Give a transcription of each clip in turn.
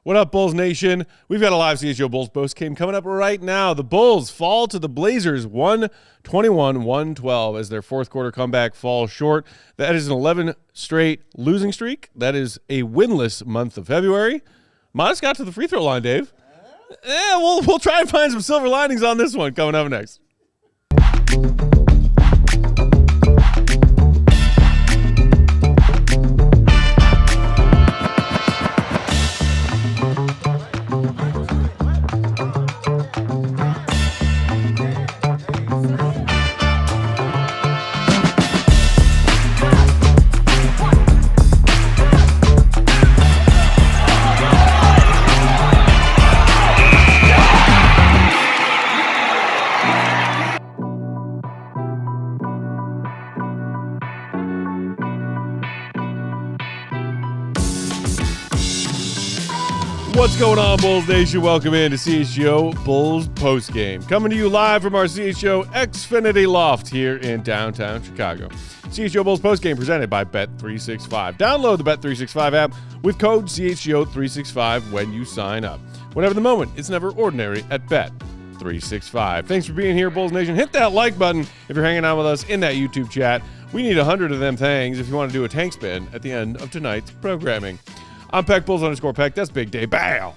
What up, Bulls Nation? We've got a live CHGO Bulls postgame coming up right now. The Bulls fall to the Blazers 121-112 as their fourth quarter comeback falls short. That is an 11 straight losing streak. That is a winless month of February. Matas got to the free throw line, Dave. Yeah, we'll try and find some silver linings on this one coming up next. What's going on, Bulls Nation? Welcome in to CHGO Bulls postgame. Coming to you live from our CHGO Xfinity Loft here in downtown Chicago. CHGO Bulls postgame presented by Bet365. Download the Bet365 app with code CHGO365 when you sign up. Whatever the moment, it's never ordinary at Bet365. Thanks for being here, Bulls Nation. Hit that like button if you're hanging out with us in that YouTube chat. We need 100 of them things if you want to do a tank spin at the end of tonight's programming. I'm Peck Bulls _Peck. That's Big Dave. Bow.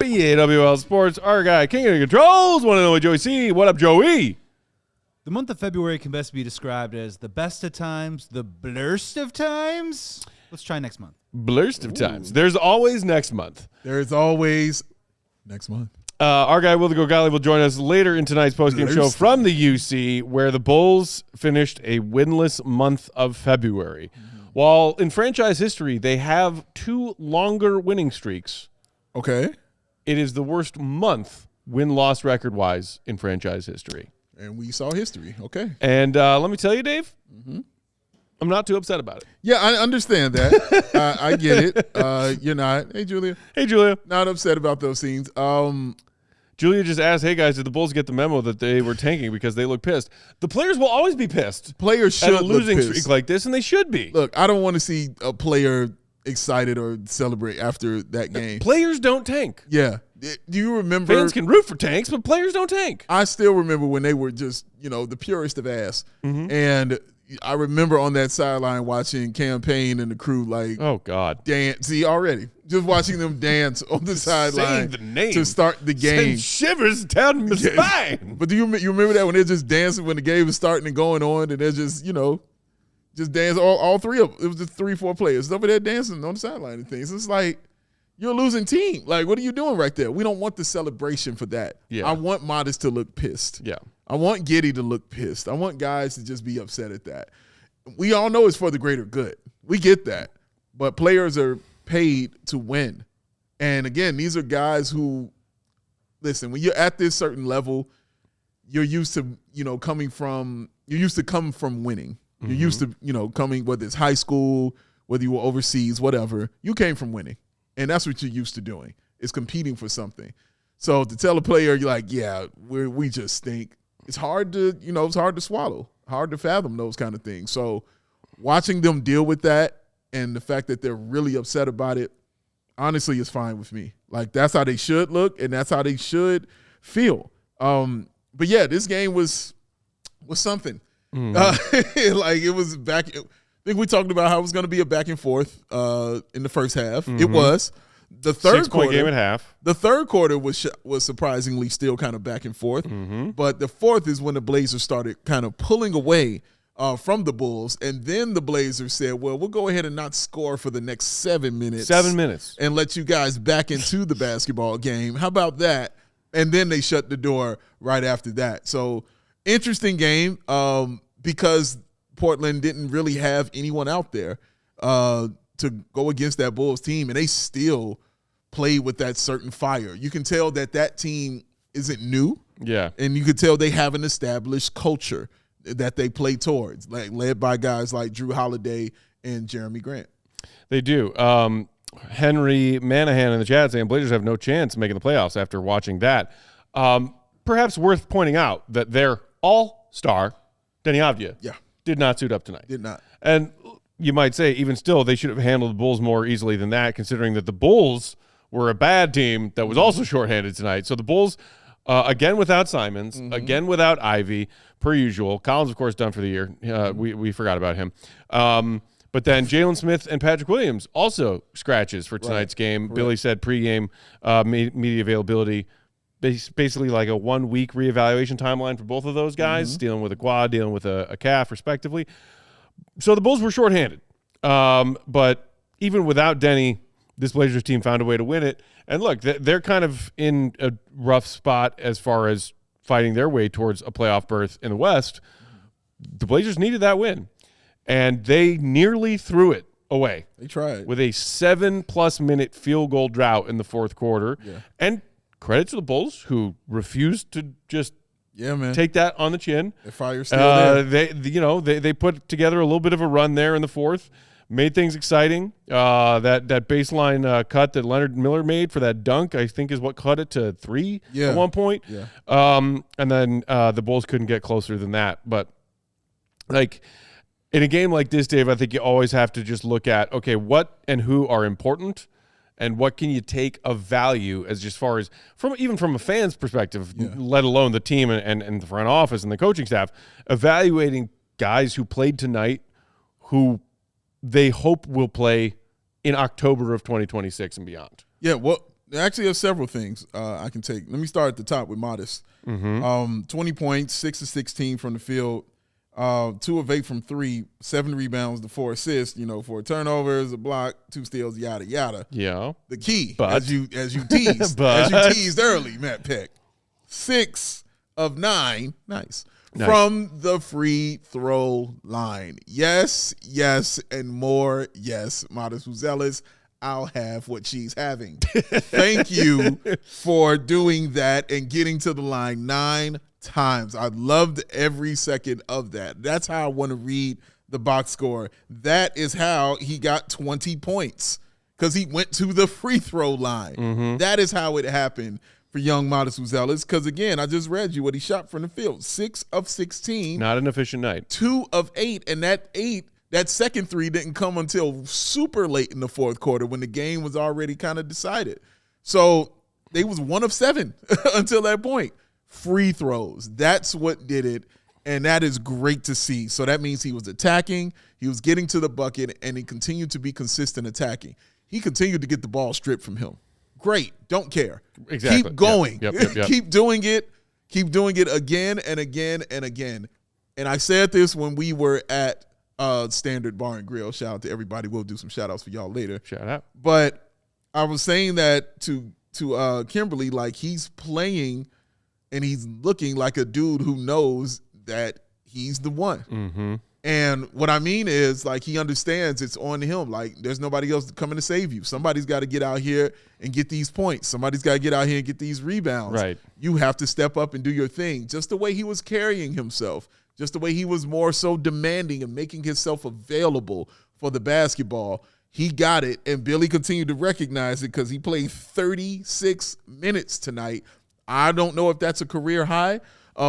BAWL Sports. Our guy, King of the Controls. One and only Joey C. What up, Joey? The month of February can best be described as the best of times, the blurst of times. Let's try next month. Blurst of times. There's always next month. There's always next month. Our guy, Gottlieb, will join us later in tonight's postgame show from the UC, where the Bulls finished a winless month of February. While in franchise history, they have two longer winning streaks. Okay. It is the worst month win-loss record-wise in franchise history. And we saw history. Okay. And let me tell you, Dave, I'm not too upset about it. Yeah, I understand that. I get it. You're not. Hey, Julia. Hey, Julia. Not upset about those scenes. Julia just asked, hey, guys, did the Bulls get the memo that they were tanking because they look pissed? The players will always be pissed. Players should at a losing look pissed. streak like this, and they should be. Look, I don't want to see a player excited or celebrate after that game. Players don't tank. Yeah. Do you remember? Fans can root for tanks, but players don't tank. I still remember when they were just, the purest of ass. And I remember on that sideline watching Campaign and the crew oh, God. dance. See, already. Just watching them dance on the sideline to start the game. Send shivers down my spine. But do you remember that when they're just dancing when the game was starting and going on, and they're just, just dance, all three of them. It was just 3-4 players over there dancing on the sideline and things. It's like, you're a losing team. Like, what are you doing right there? We don't want the celebration for that. Yeah. I want Matas to look pissed. Yeah. I want Giddey to look pissed. I want guys to just be upset at that. We all know it's for the greater good. We get that. But players are paid to win. And again, these are guys who, listen, when you're at this certain level, you're used to, coming from winning. You're used to, coming, whether it's high school, whether you were overseas, whatever, you came from winning. And that's what you're used to doing, is competing for something. So to tell a player, you're like, yeah, we just stink. It's hard to, it's hard to swallow, hard to fathom those kind of things. So watching them deal with that and the fact that they're really upset about it, honestly, is fine with me. Like, that's how they should look, and that's how they should feel. But yeah, this game was something. Like, it was back. I think we talked about how it was going to be a back and forth in the first half. It was. The third 6-point game at half. The third quarter was surprisingly still kind of back and forth. But the fourth is when the Blazers started kind of pulling away from the Bulls. And then the Blazers said, well, we'll go ahead and not score for the next 7 minutes. 7 minutes. And let you guys back into the basketball game. How about that? And then they shut the door right after that. So interesting game because Portland didn't really have anyone out there to go against that Bulls team, and they still played with that certain fire. You can tell that team isn't new. Yeah. And you can tell they have an established culture that they play towards, like led by guys like Drew Holiday and Jeremy Grant. They do. Henry Manahan in the chat saying Blazers have no chance of making the playoffs after watching that. Perhaps worth pointing out that their all-star, Deni Avdija, did not suit up tonight. Did not. And you might say, even still, they should have handled the Bulls more easily than that, considering that the Bulls were a bad team that was also shorthanded tonight. So the Bulls, again without Simons, again without Ivy, per usual. Collins, of course, done for the year. We forgot about him. But then Jalen Smith and Patrick Williams also scratches for tonight's game. Billy said pregame media availability, basically like a 1 week reevaluation timeline for both of those guys, dealing with a quad, dealing with a calf, respectively. So the Bulls were shorthanded. But even without Deni, this Blazers team found a way to win it. And look, they're kind of in a rough spot as far as fighting their way towards a playoff berth in the West. The Blazers needed that win, and they nearly threw it away. They tried. With a 7+ minute field goal drought in the fourth quarter. Yeah. And credit to the Bulls, who refused to just take that on the chin. The fire's still there. They put together a little bit of a run there in the fourth, made things exciting. That baseline cut that Leonard Miller made for that dunk, I think, is what cut it to 3 at one point. Yeah. And then the Bulls couldn't get closer than that. But, like, in a game like this, Dave, I think you always have to just look at, okay, what and who are important, and what can you take of value as just far as even from a fan's perspective, let alone the team and the front office and the coaching staff, evaluating guys who played tonight who they hope will play in October of 2026 and beyond. Yeah, well, actually there's several things I can take. Let me start at the top with Matas. 20 points, 6 of 16 from the field, 2 of 8 from 3, 7 rebounds to 4 assists, 4 turnovers, a block, 2 steals, yada yada. Yeah. The key, as you teased, as you teased early, Matt Peck, 6 of 9, nice. From the free throw line. Yes, and more. Yes, Matas Buzelis, I'll have what she's having. Thank you for doing that and getting to the line 9 times. I loved every second of that. That's how I want to read the box score. That is how he got 20 points, because he went to the free throw line. That is how it happened for young Matas Buzelis, because, again, I just read you what he shot from the field. 6 of 16. Not an efficient night. 2 of 8, and that second 3 didn't come until super late in the fourth quarter when the game was already kind of decided. So they was 1 of 7 until that point. Free throws. That's what did it, and that is great to see. So that means he was attacking, he was getting to the bucket, and he continued to be consistent attacking. He continued to get the ball stripped from him. Great. Don't care. Exactly. Keep going. Yep. Keep doing it. Keep doing it again and again and again. And I said this when we were at Standard Bar and Grill. Shout out to everybody. We'll do some shout outs for y'all later. Shout out. But I was saying that to Kimberly, like, he's playing and he's looking like a dude who knows that he's the one. And what I mean is, like, he understands it's on him. Like, there's nobody else coming to save you. Somebody's got to get out here and get these points. Somebody's got to get out here and get these rebounds. Right. You have to step up and do your thing. Just the way he was carrying himself, just the way he was more so demanding and making himself available for the basketball, he got it. And Billy continued to recognize it because he played 36 minutes tonight. I don't know if that's a career high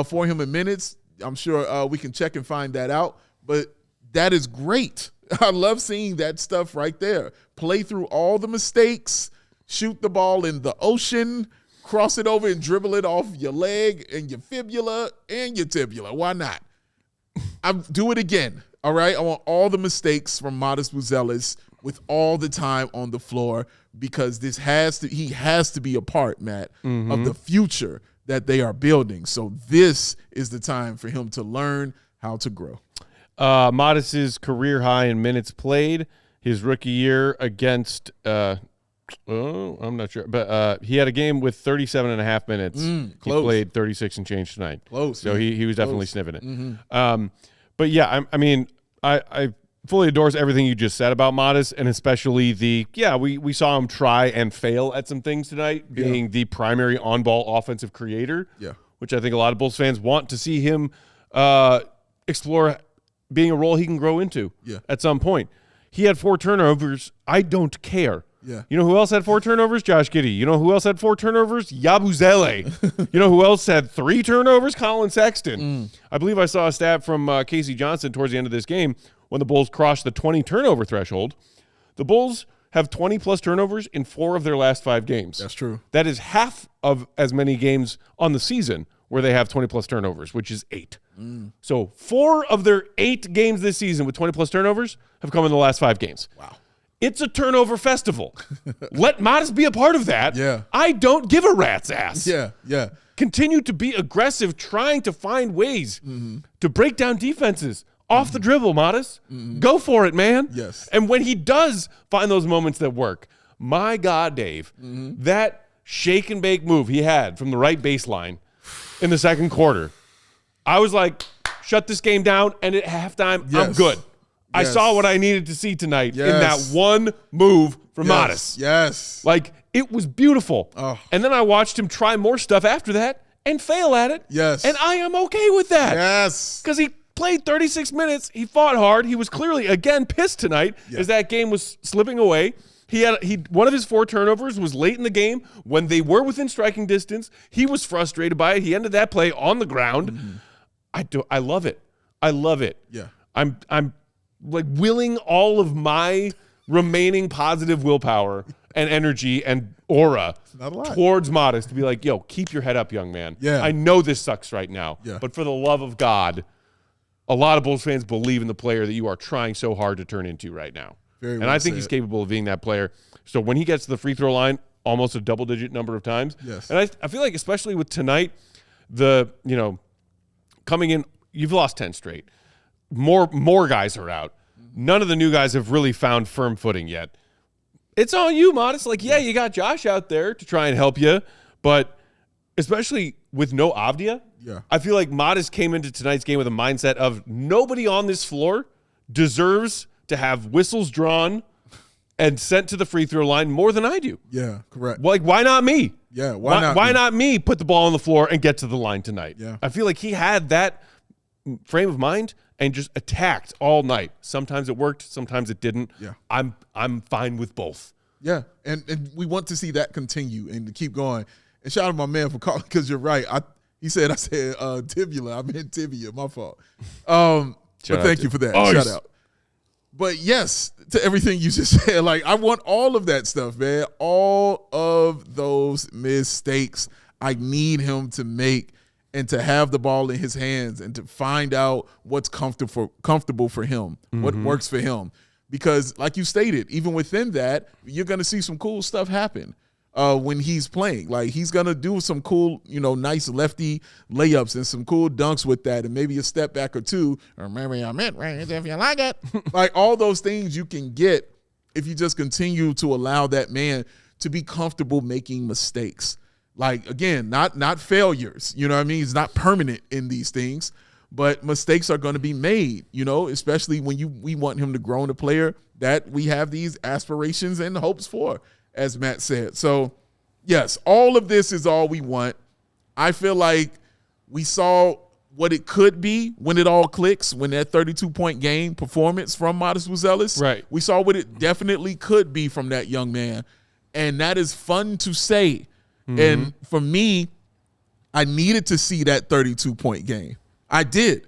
for him in minutes. I'm sure we can check and find that out. But that is great. I love seeing that stuff right there. Play through all the mistakes, shoot the ball in the ocean, cross it over and dribble it off your leg and your fibula and your tibula. Why not? I do it again, all right? I want all the mistakes from Matas Buzelis with all the time on the floor, because he has to be a part, Matt, of the future that they are building. So this is the time for him to learn how to grow. Matas's career high in minutes played his rookie year against I'm not sure, but he had a game with 37 and a half minutes. He played 36 and change tonight. Close. So he was definitely sniffing it. But yeah, I fully endorse everything you just said about Matas, and especially we saw him try and fail at some things tonight, being the primary on-ball offensive creator, which I think a lot of Bulls fans want to see him explore being a role he can grow into at some point. He had 4 turnovers. I don't care. Yeah. You know who else had 4 turnovers? Josh Giddey. You know who else had 4 turnovers? Yabusele. You know who else had 3 turnovers? Colin Sexton. I believe I saw a stat from Casey Johnson towards the end of this game when the Bulls crossed the 20 turnover threshold. The Bulls have 20-plus turnovers in 4 of their last 5 games. That's true. That is half of as many games on the season where they have 20-plus turnovers, which is 8. So 4 of their 8 games this season with 20-plus turnovers have come in the last 5 games. Wow. It's a turnover festival. Let Matas be a part of that. Yeah. I don't give a rat's ass. Yeah, yeah. Continue to be aggressive, trying to find ways to break down defenses off the dribble, Matas. Go for it, man. Yes. And when he does find those moments that work, my God, Dave, that shake and bake move he had from the right baseline in the second quarter, I was like, shut this game down, and at halftime, I'm good. I saw what I needed to see tonight in that one move from Matas. Yes. Like, it was beautiful. Oh. And then I watched him try more stuff after that and fail at it. Yes. And I am okay with that. Yes. Because he played 36 minutes. He fought hard. He was clearly, again, pissed tonight as that game was slipping away. One of his 4 turnovers was late in the game when they were within striking distance. He was frustrated by it. He ended that play on the ground. I love it. I love it. Yeah. I'm like willing all of my remaining positive willpower and energy and aura towards Matas to be like, yo, keep your head up, young man. Yeah. I know this sucks right now, but for the love of God, a lot of Bulls fans believe in the player that you are trying so hard to turn into right now. Very and I think he's capable of being that player. So when he gets to the free throw line almost a double-digit number of times, and I feel like especially with tonight, coming in, you've lost 10 straight. More guys are out. None of the new guys have really found firm footing yet. It's on you, Matas. Like, you got Josh out there to try and help you, but especially with no Avdija, I feel like Matas came into tonight's game with a mindset of nobody on this floor deserves to have whistles drawn and sent to the free throw line more than I do. Yeah, correct. Like, why not me? Yeah, why not me put the ball on the floor and get to the line tonight? Yeah. I feel like he had that frame of mind and just attacked all night. Sometimes it worked, sometimes it didn't. Yeah. I'm fine with both. Yeah, and we want to see that continue and to keep going. And shout out to my man for calling, because you're right. I said tibula. I meant tibia. My fault. But thank you for that. Shout out. But yes, to everything you just said, like, I want all of that stuff, man. All of those mistakes I need him to make, and to have the ball in his hands and to find out what's comfortable for him, what works for him. Because like you stated, even within that, you're going to see some cool stuff happen when he's playing. Like, he's going to do some cool, nice lefty layups and some cool dunks with that, and maybe a step back or two, or maybe a mid-range if you like it. Like, all those things you can get if you just continue to allow that man to be comfortable making mistakes. Like, again, not failures. You know what I mean? He's not permanent in these things, but mistakes are going to be made, especially when we want him to grow in a player that we have these aspirations and hopes for, as Matt said. So, yes, all of this is all we want. I feel like we saw what it could be when it all clicks, when that 32-point game performance from Matas Buzelis. Right. We saw what it definitely could be from that young man, and that is fun to say. And for me, I needed to see that 32-point game. I did,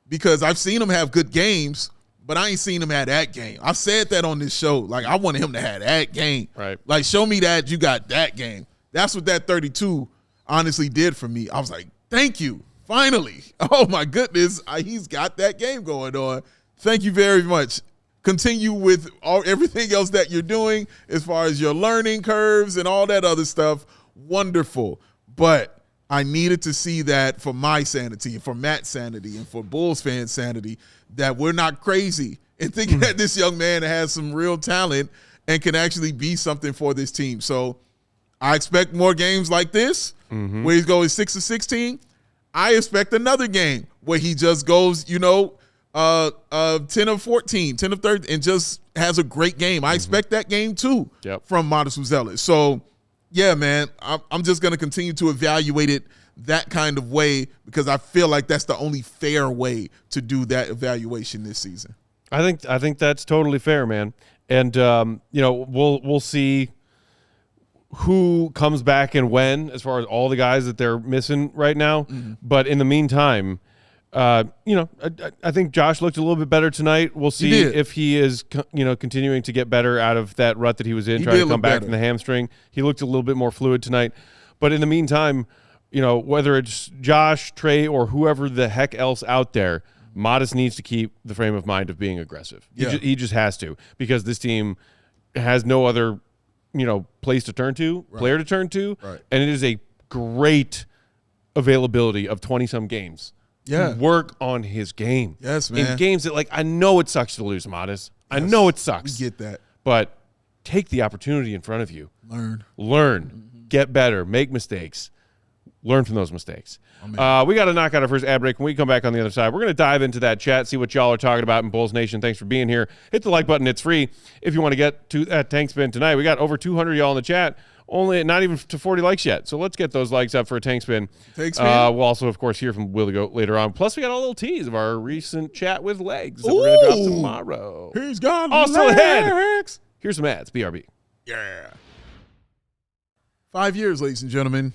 because I've seen him have good games, but I ain't seen him have that game. I've said that on this show. Like, I wanted him to have that game. Right. Like, show me that you got that game. That's what that 32 honestly did for me. I was like, thank you. Finally. Oh, my goodness. He's got that game going on. Thank you very much. Continue with everything else that you're doing as far as your learning curves and all that other stuff. Wonderful. But I needed to see that for my sanity and for Matt's sanity and for Bulls fans' sanity, that we're not crazy and thinking that this young man has some real talent and can actually be something for this team. So I expect more games like this where he goes 6 of 16. I expect another game where he just goes, 10 of 14, 10 of 13, and just has a great game. I expect that game too from Matas Buzelis. So, yeah, man, I'm just going to continue to evaluate it that kind of way, because I feel like that's the only fair way to do that evaluation this season. I think that's totally fair, man. And we'll see who comes back and when, as far as all the guys that they're missing right now. But in the meantime, I think Josh looked a little bit better tonight. We'll see if he is, continuing to get better out of that rut that he was in, trying to come back from the hamstring. He looked a little bit more fluid tonight. But in the meantime, whether it's Josh, Tre, or whoever the heck else out there, Matas needs to keep the frame of mind of being aggressive. He just has to, because this team has no other, place to turn to, player to turn to, and it is a great availability of 20-some games. Yeah. Work on his game. Yes, man. In games that, I know it sucks to lose, Matas. I know it sucks. We get that. But take the opportunity in front of you. Learn. Mm-hmm. Get better. Make mistakes. Learn from those mistakes. We got to knock out our first ad break. When we come back on the other side, we're going to dive into that chat, see what y'all are talking about in Bulls Nation. Thanks for being here. Hit the like button. It's free. If you want to get to that tank spin tonight, we got over 200 y'all in the chat. Only not even to 40 likes yet. So let's get those likes up for a tank spin. We'll also, of course, hear from Willie Goat later on. Plus, we got a little tease of our recent chat with Legs that we're going to drop tomorrow. He's got also ahead. Here's some ads. BRB. Yeah. 5 years, ladies and gentlemen.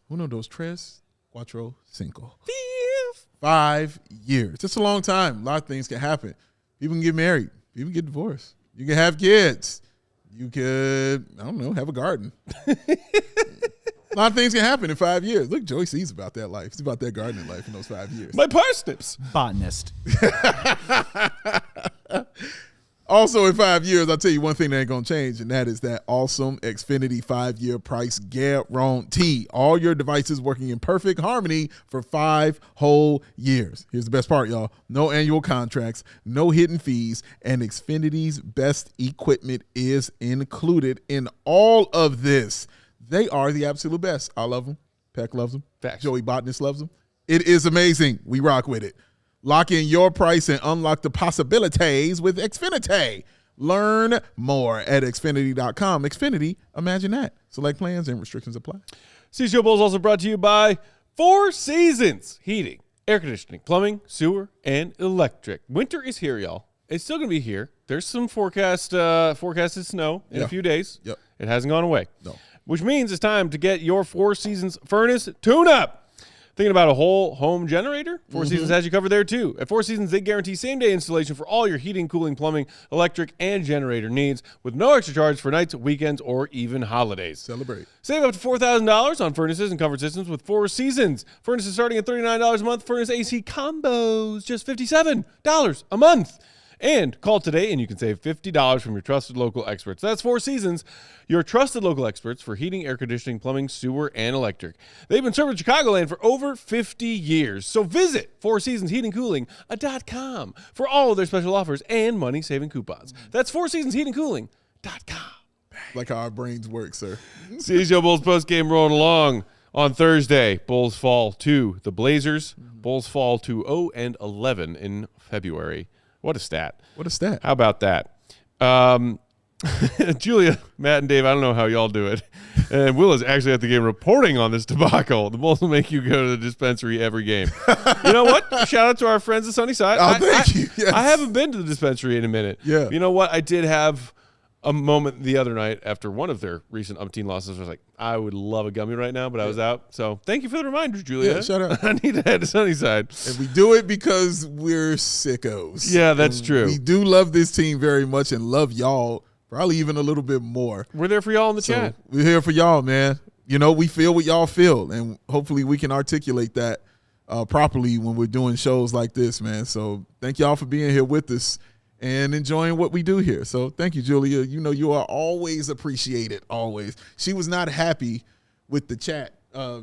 Uno, dos, tres, cuatro, cinco. 5 years. It's a long time. A lot of things can happen. People can get married. People can get divorced. You can have kids. You could, I don't know, have a garden. A lot of things can happen in 5 years. Look, Joey C's about that life. He's about that gardening life in those 5 years. My parsnips. Botanist. Also, in 5 years, I'll tell you one thing that ain't going to change, and that is that awesome Xfinity 5-year price guarantee. All your devices working in perfect harmony for 5 whole years. Here's the best part, y'all. No annual contracts, no hidden fees, and Xfinity's best equipment is included in all of this. They are the absolute best. I love them. Peck loves them. Facts. Joey Botanist loves them. It is amazing. We rock with it. Lock in your price and unlock the possibilities with Xfinity. Learn more at Xfinity.com. Xfinity, imagine that. Select plans and restrictions apply. CHGO Bulls also brought to you by 4 Seasons Heating, Air Conditioning, Plumbing, Sewer, and Electric. Winter is here, y'all. It's still going to be here. There's some forecasted snow in a few days. Yep. It hasn't gone away. No. Which means it's time to get your 4 Seasons furnace tune-up. Thinking about a whole home generator? 4 Seasons has you covered there, too. At 4 Seasons, they guarantee same-day installation for all your heating, cooling, plumbing, electric, and generator needs with no extra charge for nights, weekends, or even holidays. Celebrate. Save up to $4,000 on furnaces and comfort systems with 4 Seasons. Furnaces starting at $39 a month. Furnace AC combos, just $57 a month. And call today and you can save $50 from your trusted local experts. That's 4 Seasons, your trusted local experts for heating, air conditioning, plumbing, sewer, and electric. They've been serving Chicagoland for over 50 years. So visit 4seasonsheatingcooling.com for all of their special offers and money-saving coupons. That's 4seasonsheatingcooling.com. Like how our brains work, sir. CHGO Bulls postgame rolling along. On Thursday, Bulls fall to the Blazers. Bulls fall to 0-11 in February. What a stat. What a stat. How about that? Julia, Matt, and Dave, I don't know how y'all do it. And Will is actually at the game reporting on this debacle. The Bulls will make you go to the dispensary every game. You know what? Shout out to our friends at Sunnyside. Oh, thank you. Yes. I haven't been to the dispensary in a minute. Yeah. You know what? I did have a moment the other night after one of their recent umpteen losses. I was like, I would love a gummy right now, but I was out. So thank you for the reminder, Julia. Yeah, shout out. I need to head to Sunnyside. And we do it because we're sickos. Yeah, that's true. We do love this team very much and love y'all probably even a little bit more. We're there for y'all in the chat. We're here for y'all, man. You know, we feel what y'all feel, and hopefully we can articulate that properly when we're doing shows like this, man. So thank y'all for being here with us and enjoying what we do here. So thank you, Julia. You know, you are always appreciated, always. She was not happy with the chat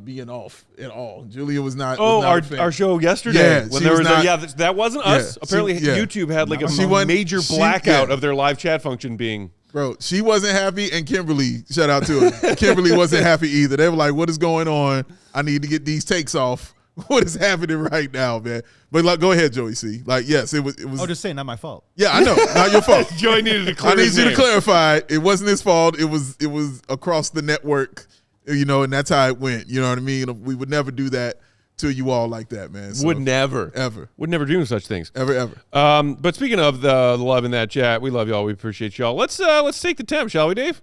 being off at all. Julia was not. Oh, was not our show yesterday. Yeah, when there was not, that wasn't us. Apparently, YouTube had like a major blackout of their live chat function being. Bro, she wasn't happy, and Kimberly, shout out to her. Kimberly wasn't happy either. They were like, what is going on? I need to get these takes off. What is happening right now, man? But like, go ahead, Joey C. Like, yes, it was. Oh, just saying, not my fault. Yeah, I know, not your fault. Joey needed to clear I need you to clarify. It wasn't his fault. It was across the network, you know, and that's how it went. You know what I mean? We would never do that to you all like that, man. So, Would never. Ever. Would never dream of such things. Ever. But speaking of the love in that chat, we love y'all. We appreciate y'all. Let's take the temp, shall we, Dave?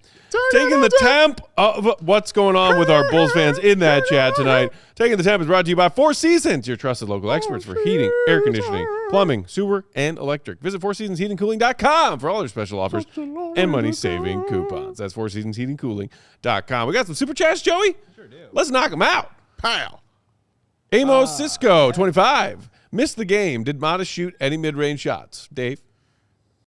Taking the temp of what's going on with our Bulls fans in that chat tonight. Taking the temp is brought to you by Four Seasons, your trusted local experts for heating, air conditioning, plumbing, sewer, and electric. Visit FourSeasonsHeatingCooling.com for all their special offers and money-saving coupons. That's FourSeasonsHeatingCooling.com. We got some super chats, Joey? Sure do. Let's knock them out. Pow. Amos Cisco, 25. Missed the game. Did Matas shoot any mid-range shots? Dave?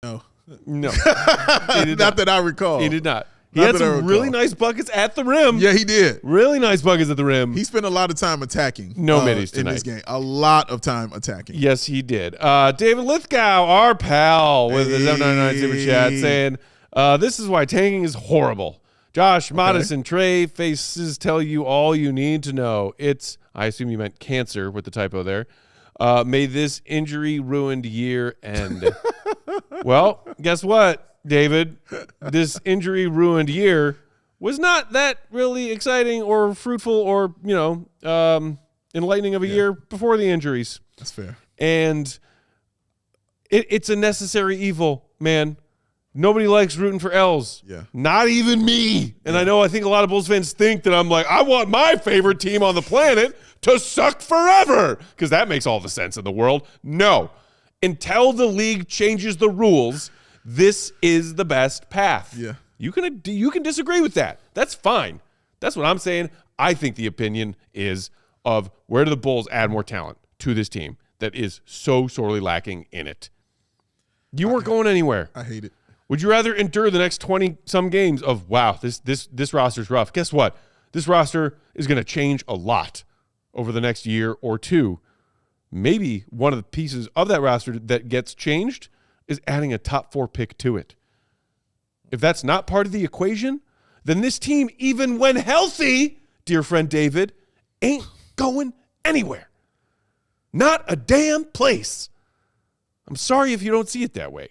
No. No. He did Not that I recall. He did not. He Not had that I some recall. really nice buckets at the rim. Yeah, he did. Really nice buckets at the rim. He spent a lot of time attacking. No middies in tonight. this game. A lot of time attacking. Yes, he did. David Lithgow, our pal, with his 799 super chat, saying, this is why tanking is horrible. Josh, Matas, and Tre faces tell you all you need to know. It's, I assume you meant cancer with the typo there. May this injury-ruined year end. Well, guess what, David? This injury-ruined year was not that really exciting or fruitful or, enlightening of a year before the injuries. That's fair. And it's a necessary evil, man. Nobody likes rooting for L's. Yeah. Not even me. And I think a lot of Bulls fans think that I'm like, I want my favorite team on the planet to suck forever, because that makes all the sense in the world. No. Until the league changes the rules, this is the best path. Yeah. You can disagree with that. That's fine. That's what I'm saying. I think the opinion is of where do the Bulls add more talent to this team that is so sorely lacking in it. You weren't going anywhere. I hate it. Would you rather endure the next 20-some games of, wow, this roster's rough? Guess what? This roster is going to change a lot over the next year or two. Maybe one of the pieces of that roster that gets changed is adding a top 4 pick to it. If that's not part of the equation, then this team, even when healthy, dear friend David, ain't going anywhere. Not a damn place. I'm sorry if you don't see it that way.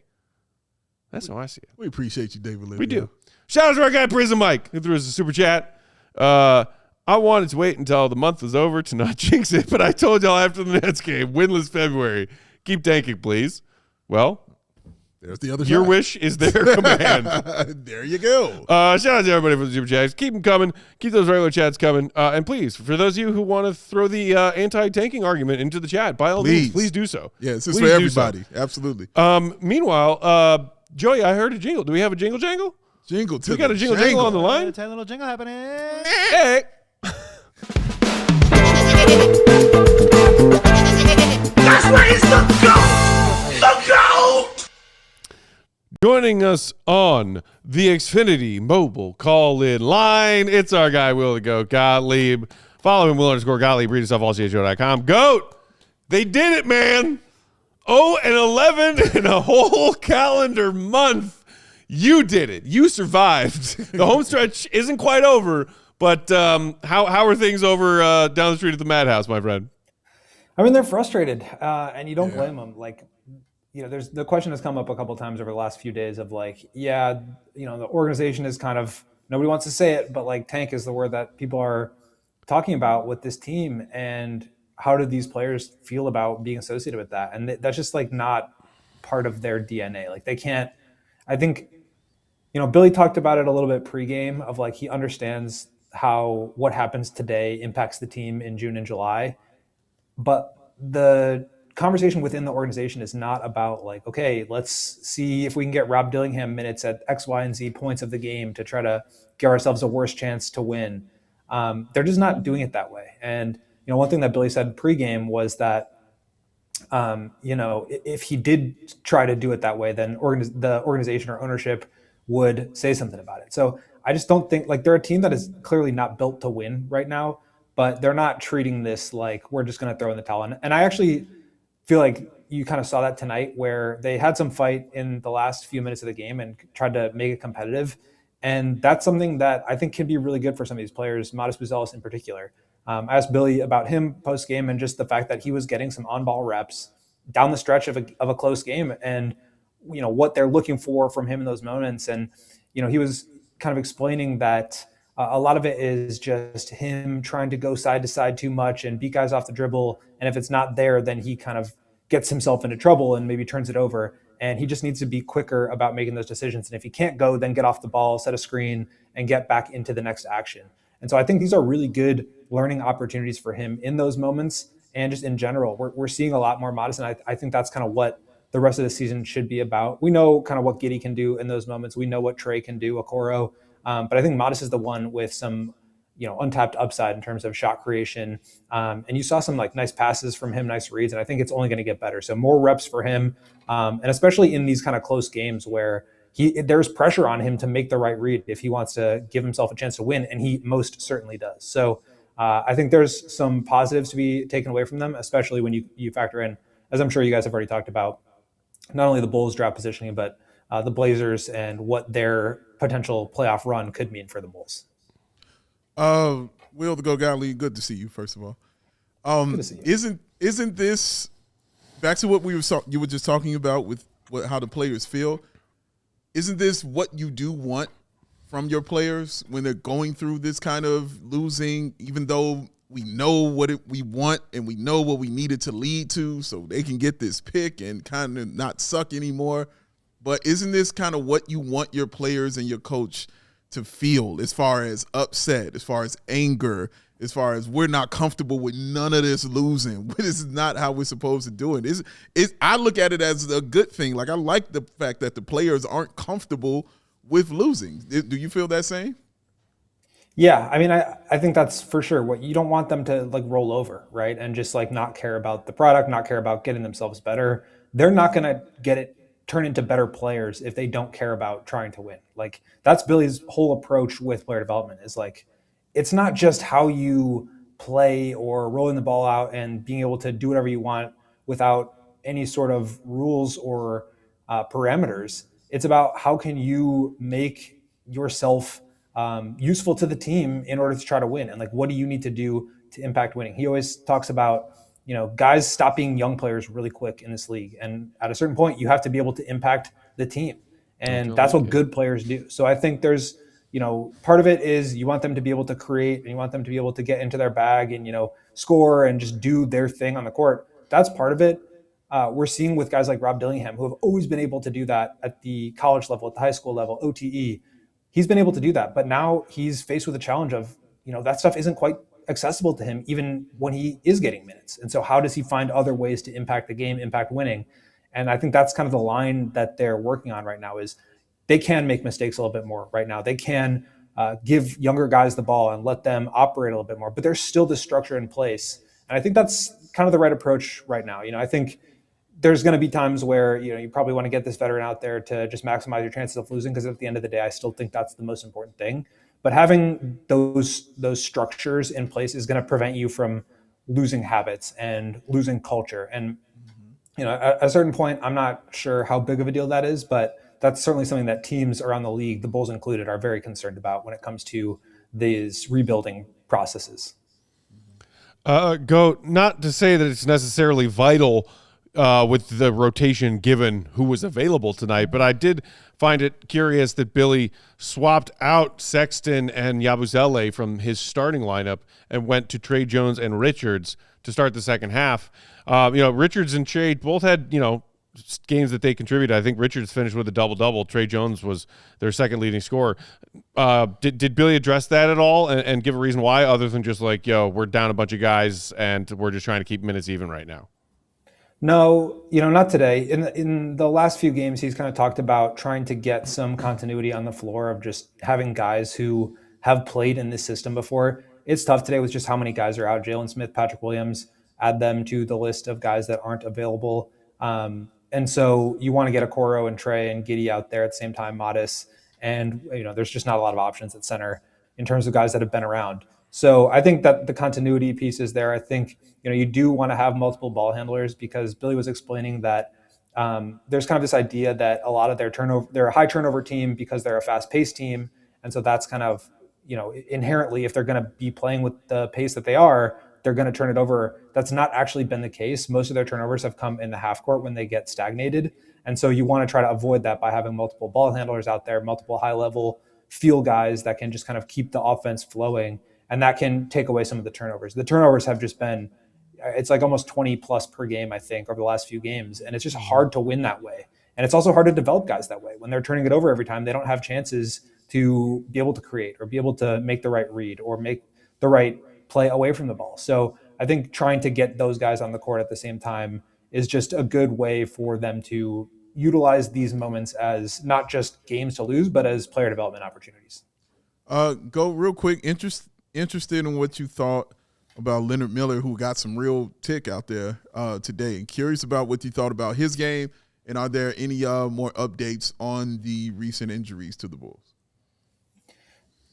That's how I see it. We appreciate you, David Lithgow. We do. Shout out to our guy, Prism Mike, who threw us a super chat. I wanted to wait until the month was over to not jinx it, but I told y'all after the Nets game, winless February. Keep tanking, please. Well, there's the other your side. wish is their command. There you go. Shout out to everybody for the super chats. Keep them coming. Keep those regular chats coming. And please, for those of you who want to throw the anti-tanking argument into the chat, by all means, please do so. Yeah, this is Please for do so. everybody. Absolutely. Meanwhile, Joey, I heard a jingle. Do we have a jingle jangle? Jingle to We got a jingle on the line. A tiny little jingle happening. Hey. That's where he's the GOAT! The GOAT! Joining us on the Xfinity mobile call-in line, it's our guy, Will the Goat Gottlieb. Follow him, Will_Gottlieb. Read yourself, allchgo.com. Goat, they did it, man. 0-11 in a whole calendar month. You did it. You survived. The home stretch isn't quite over, but how are things over down the street at the Madhouse, my friend? I mean, they're frustrated, and you don't blame them. Like, there's the question has come up a couple times over the last few days of like, the organization is kind of, nobody wants to say it, but like tank is the word that people are talking about with this team. And how do these players feel about being associated with that? And that's just like not part of their DNA. Like they can't, I think, Billy talked about it a little bit pregame of like, he understands how what happens today impacts the team in June and July. But the conversation within the organization is not about like, okay, let's see if we can get Rob Dillingham minutes at X, Y, and Z points of the game to try to give ourselves a worse chance to win. They're just not doing it that way. And, one thing that Billy said pregame was that, if he did try to do it that way, then the organization or ownership would say something about it. So I just don't think like they're a team that is clearly not built to win right now, but they're not treating this like we're just going to throw in the towel. And I actually feel like you kind of saw that tonight where they had some fight in the last few minutes of the game and tried to make it competitive. And that's something that I think can be really good for some of these players, Matas Buzelis in particular. I asked Billy about him post-game and just the fact that he was getting some on-ball reps down the stretch of a close game and, what they're looking for from him in those moments. And, he was kind of explaining that A lot of it is just him trying to go side to side too much and beat guys off the dribble. And if it's not there, then he kind of gets himself into trouble and maybe turns it over. And he just needs to be quicker about making those decisions. And if he can't go, then get off the ball, set a screen, and get back into the next action. And so I think these are really good learning opportunities for him in those moments. And just in general, we're seeing a lot more Matas. And I think that's kind of what the rest of the season should be about. We know kind of what Giddey can do in those moments. We know what Tre can do, Okoro. But I think Matas is the one with some, untapped upside in terms of shot creation. And you saw some like nice passes from him, nice reads, and I think it's only going to get better. So more reps for him. And especially in these kind of close games where there's pressure on him to make the right read if he wants to give himself a chance to win. And he most certainly does. So I think there's some positives to be taken away from them, especially when you factor in, as I'm sure you guys have already talked about, not only the Bulls draft positioning, but the Blazers and what their potential playoff run could mean for the Bulls. Will the Go Gottlieb, good to see you, first of all. Good to see you. Isn't this back to what you were just talking about with how the players feel? Isn't this what you do want from your players when they're going through this kind of losing, even though we know what we want and we know what we need it to lead to so they can get this pick and kind of not suck anymore? But isn't this kind of what you want your players and your coach to feel as far as upset, as far as anger, as far as we're not comfortable with none of this losing? This is not how we're supposed to do it. I look at it as a good thing. Like, I like the fact that the players aren't comfortable with losing. Do you feel that same? Yeah, I mean, I think that's for sure. What you don't want them to like roll over, right? And just like not care about the product, not care about getting themselves better. They're not going to turn into better players if they don't care about trying to win. Like, that's Billy's whole approach with player development is like, it's not just how you play or rolling the ball out and being able to do whatever you want without any sort of rules or parameters. It's about how can you make yourself useful to the team in order to try to win. And like, what do you need to do to impact winning? He always talks about, guys stop being young players really quick in this league. And at a certain point, you have to be able to impact the team. And that's what good players do. So I think there's, part of it is you want them to be able to create and you want them to be able to get into their bag and, score and just do their thing on the court. That's part of it. We're seeing with guys like Rob Dillingham, who have always been able to do that at the college level, at the high school level, OTE. He's been able to do that. But now he's faced with a challenge of, that stuff isn't quite accessible to him even when he is getting minutes. And so how does he find other ways to impact the game, impact winning? And I think that's kind of the line that they're working on right now is they can make mistakes a little bit more right now. They can give younger guys the ball and let them operate a little bit more, but there's still this structure in place. And I think that's kind of the right approach right now. I think there's going to be times where, you probably want to get this veteran out there to just maximize your chances of losing, because at the end of the day, I still think that's the most important thing. But having those structures in place is going to prevent you from losing habits and losing culture. And, at a certain point, I'm not sure how big of a deal that is, but that's certainly something that teams around the league, the Bulls included, are very concerned about when it comes to these rebuilding processes. Not to say that it's necessarily vital with the rotation given who was available tonight, but I did find it curious that Billy swapped out Sexton and Yabusele from his starting lineup and went to Tre Jones and Richards to start the second half. Richards and Tre both had, games that they contributed. I think Richards finished with a double-double. Tre Jones was their second leading scorer. Did Billy address that at all and give a reason why, other than just like, we're down a bunch of guys and we're just trying to keep minutes even right now? No, not today. In the last few games, he's kind of talked about trying to get some continuity on the floor of just having guys who have played in this system before. It's tough today with just how many guys are out. Jalen Smith, Patrick Williams, add them to the list of guys that aren't available. And so you want to get Okoro and Tre and Giddey out there at the same time, Matas. And, there's just not a lot of options at center in terms of guys that have been around. So I think that the continuity piece is there. I think, you do want to have multiple ball handlers, because Billy was explaining that there's kind of this idea that a lot of they're a high turnover team because they're a fast paced team. And so that's kind of, inherently, if they're going to be playing with the pace that they are, they're going to turn it over. That's not actually been the case. Most of their turnovers have come in the half court when they get stagnated. And so you want to try to avoid that by having multiple ball handlers out there, multiple high level feel guys that can just kind of keep the offense flowing, and that can take away some of the turnovers. The turnovers have just been, it's like almost 20 plus per game, I think, over the last few games. And it's just hard to win that way. And it's also hard to develop guys that way. When they're turning it over every time, they don't have chances to be able to create or be able to make the right read or make the right play away from the ball. So I think trying to get those guys on the court at the same time is just a good way for them to utilize these moments as not just games to lose, but as player development opportunities. Go real quick. Interested in what you thought about Leonard Miller, who got some real tick out there today. Curious about what you thought about his game, and are there any more updates on the recent injuries to the Bulls?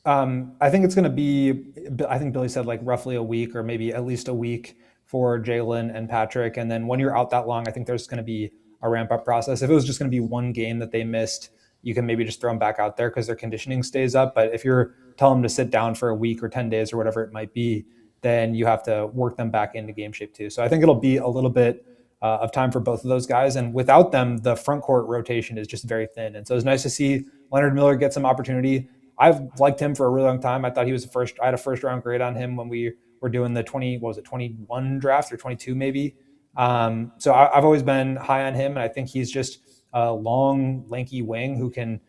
I think it's going to be, I think Billy said like roughly a week or maybe at least a week for Jalen and Patrick. And then when you're out that long, I think there's going to be a ramp up process. If it was just going to be one game that they missed, you can maybe just throw them back out there because their conditioning stays up. But if you're telling them to sit down for a week or 10 days or whatever it might be, then you have to work them back into game shape too. So I think it'll be a little bit of time for both of those guys. And without them, the front court rotation is just very thin. And so it's nice to see Leonard Miller get some opportunity. I've liked him for a really long time. I thought he was I had a first round grade on him when we were doing the 21 draft or 22 maybe. So I've always been high on him. And I think he's just a long, lanky wing who can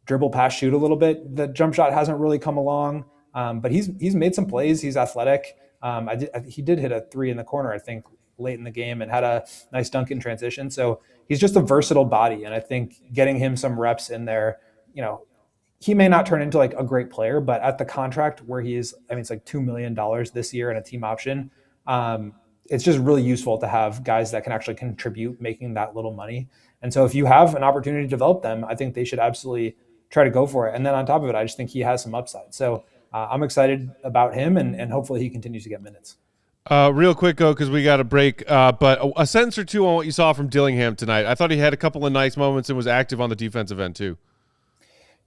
dribble, pass, shoot a little bit. The jump shot hasn't really come along, but he's made some plays. He's athletic. He did hit a 3 in the corner, I think, late in the game and had a nice dunk in transition. So he's just a versatile body. And I think getting him some reps in there, he may not turn into like a great player, but at the contract where he is, it's like $2 million this year and a team option. It's just really useful to have guys that can actually contribute making that little money. And so if you have an opportunity to develop them, I think they should absolutely try to go for it. And then on top of it, I just think he has some upside. So I'm excited about him and hopefully he continues to get minutes. Real quick, because we got a break, but a sentence or two on what you saw from Dillingham tonight. I thought he had a couple of nice moments and was active on the defensive end too.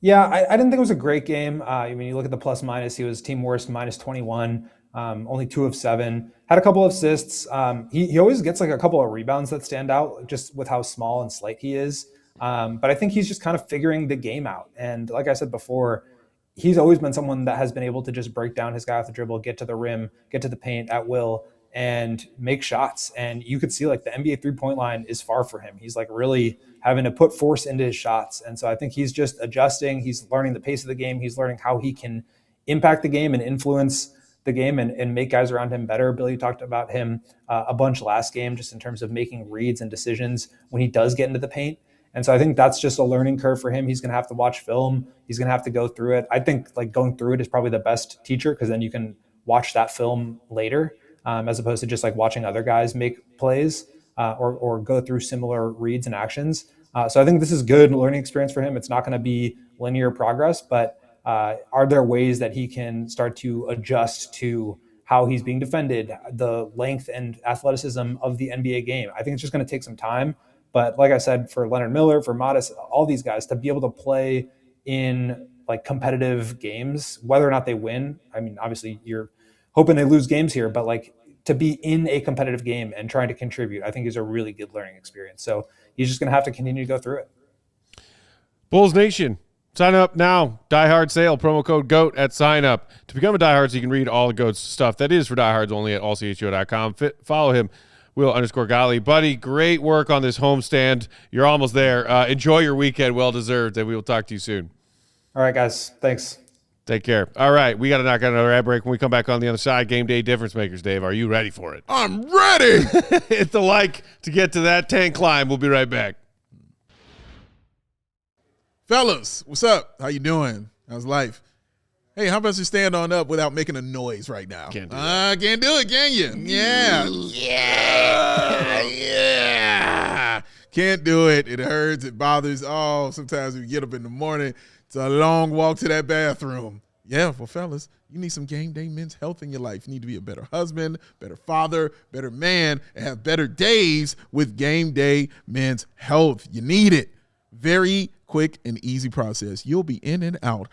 Yeah, I didn't think it was a great game. When you look at the plus minus, he was team worst, minus 21, only 2 of 7. Had a couple of assists. He always gets like a couple of rebounds that stand out just with how small and slight he is. But I think he's just kind of figuring the game out. And like I said before, he's always been someone that has been able to just break down his guy off the dribble, get to the rim, get to the paint at will, and make shots. And you could see like the NBA 3-point line is far for him. He's like really having to put force into his shots. And so I think he's just adjusting. He's learning the pace of the game. He's learning how he can impact the game and influence the game and make guys around him better. Billy talked about him a bunch last game, just in terms of making reads and decisions when he does get into the paint. And so I think that's just a learning curve for him. He's going to have to watch film. He's going to have to go through it. I think like going through it is probably the best teacher, because then you can watch that film later, as opposed to just like watching other guys make plays or go through similar reads and actions. So I think this is good learning experience for him. It's not going to be linear progress, but are there ways that he can start to adjust to how he's being defended, the length and athleticism of the NBA game? I think it's just going to take some time. But like I said, for Leonard Miller, for Matas, all these guys to be able to play in like competitive games, whether or not they win. Obviously you're hoping they lose games here, but like to be in a competitive game and trying to contribute, I think is a really good learning experience. So he's just going to have to continue to go through it. Bulls Nation, sign up now. Die Hard sale, promo code GOAT at sign up. To become a Die Hard, so you can read all the GOAT's stuff that is for diehards only at allchgo.com. Follow him, Will_Gottlieb. Buddy, great work on this homestand. You're almost there. Enjoy your weekend. Well deserved, and we will talk to you soon. All right, guys. Thanks. Take care. All right, we got to knock out another ad break. When we come back on the other side, game day difference makers. Dave, are you ready for it? I'm ready. Hit the like to get to that tank climb. We'll be right back. Fellas, what's up? How you doing? How's life? Hey, how about you stand on up without making a noise right now? Can't do that. Can't do it, can you? Yeah. Yeah. Can't do it. It hurts. It bothers. Oh, sometimes we get up in the morning. It's a long walk to that bathroom. Yeah, well, fellas, you need some game day men's health in your life. You need to be a better husband, better father, better man, and have better days with game day men's health. You need it. Very quick and easy process. You'll be in and out.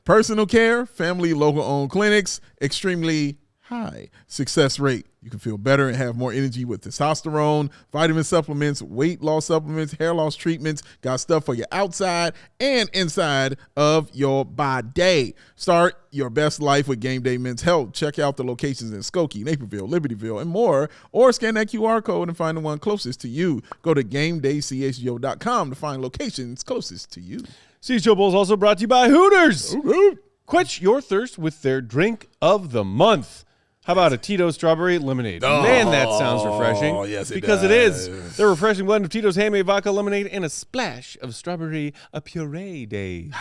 Personal care, family, local-owned clinics, extremely high success rate. You can feel better and have more energy with testosterone, vitamin supplements, weight loss supplements, hair loss treatments. Got stuff for your outside and inside of your body. Start your best life with Game Day Men's Health. Check out the locations in Skokie, Naperville, Libertyville, and more, or scan that QR code and find the one closest to you. Go to GameDayCHGO.com to find locations closest to you. CHGO Bulls also brought to you by Hooters. Quench your thirst with their drink of the month. How about a Tito's Strawberry Lemonade? Man, that sounds refreshing. Oh, yes, because it is. Their refreshing blend of Tito's handmade vodka lemonade and a splash of strawberry puree, Dave.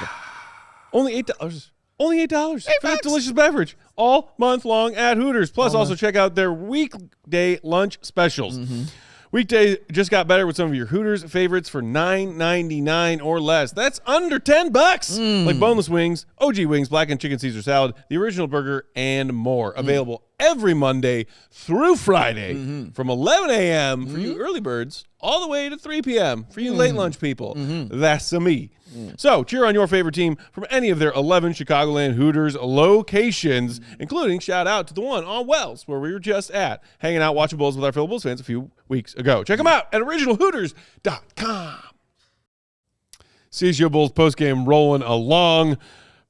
Only $8. Only $8 for this delicious beverage all month long at Hooters. Plus, also check out their weekday lunch specials. Weekday just got better with some of your Hooters favorites for $9.99 or less. That's under $10. Like boneless wings, OG wings, blackened chicken Caesar salad, the original burger, and more. Available every Monday through Friday from 11 a.m. for you early birds all the way to 3 p.m. for you late lunch people. That's a me. So cheer on your favorite team from any of their 11 Chicagoland Hooters locations, including shout out to the one on Wells where we were just at, hanging out watching Bulls with our fellow Bulls fans a few weeks ago. Check them out at originalhooters.com. CHGO Bulls postgame rolling along.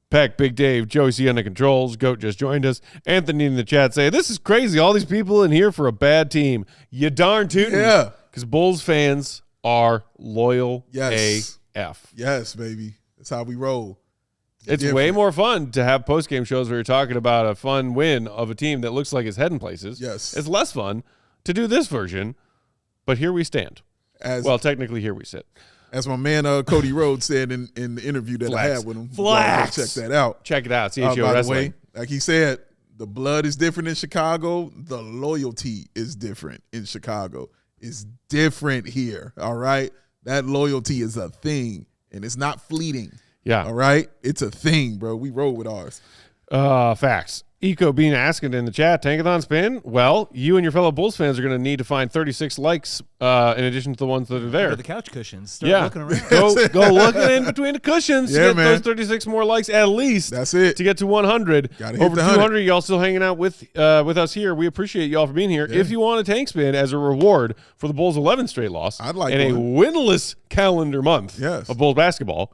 Peck, Big Dave, Joey C on the controls. Goat just joined us. Anthony in the chat saying, this is crazy. All these people in here for a bad team. You darn tootin'. Yeah. Because Bulls fans are loyal Yes. AF. Yes, baby. That's how we roll. It's way more fun to have post-game shows where you're talking about a fun win of a team that looks like it's heading places. Yes. It's less fun to do this version, but here we stand. Well, technically, here we sit. As my man Cody Rhodes said in the interview that I had with him. Flex. Check that out. Check it out. By CHGO the Wrestling. way, like he said, the blood is different in Chicago. The loyalty is different in Chicago. It's different here, all right? That loyalty is a thing, and it's not fleeting. Yeah. All right? It's a thing, bro. We roll with ours. Facts. Eco Bean asking in the chat, Tankathon spin? Well, you and your fellow Bulls fans are going to need to find 36 likes in addition to the ones that are there. The couch cushions. Start looking around. Go looking in between the cushions to get those 36 more likes at least. That's it. To get to 100. Gotta hit Over the 200, y'all still hanging out with us here. We appreciate y'all for being here. Yeah. If you want a tank spin as a reward for the Bulls' 11th straight loss I'd like in a winless calendar month of Bulls basketball,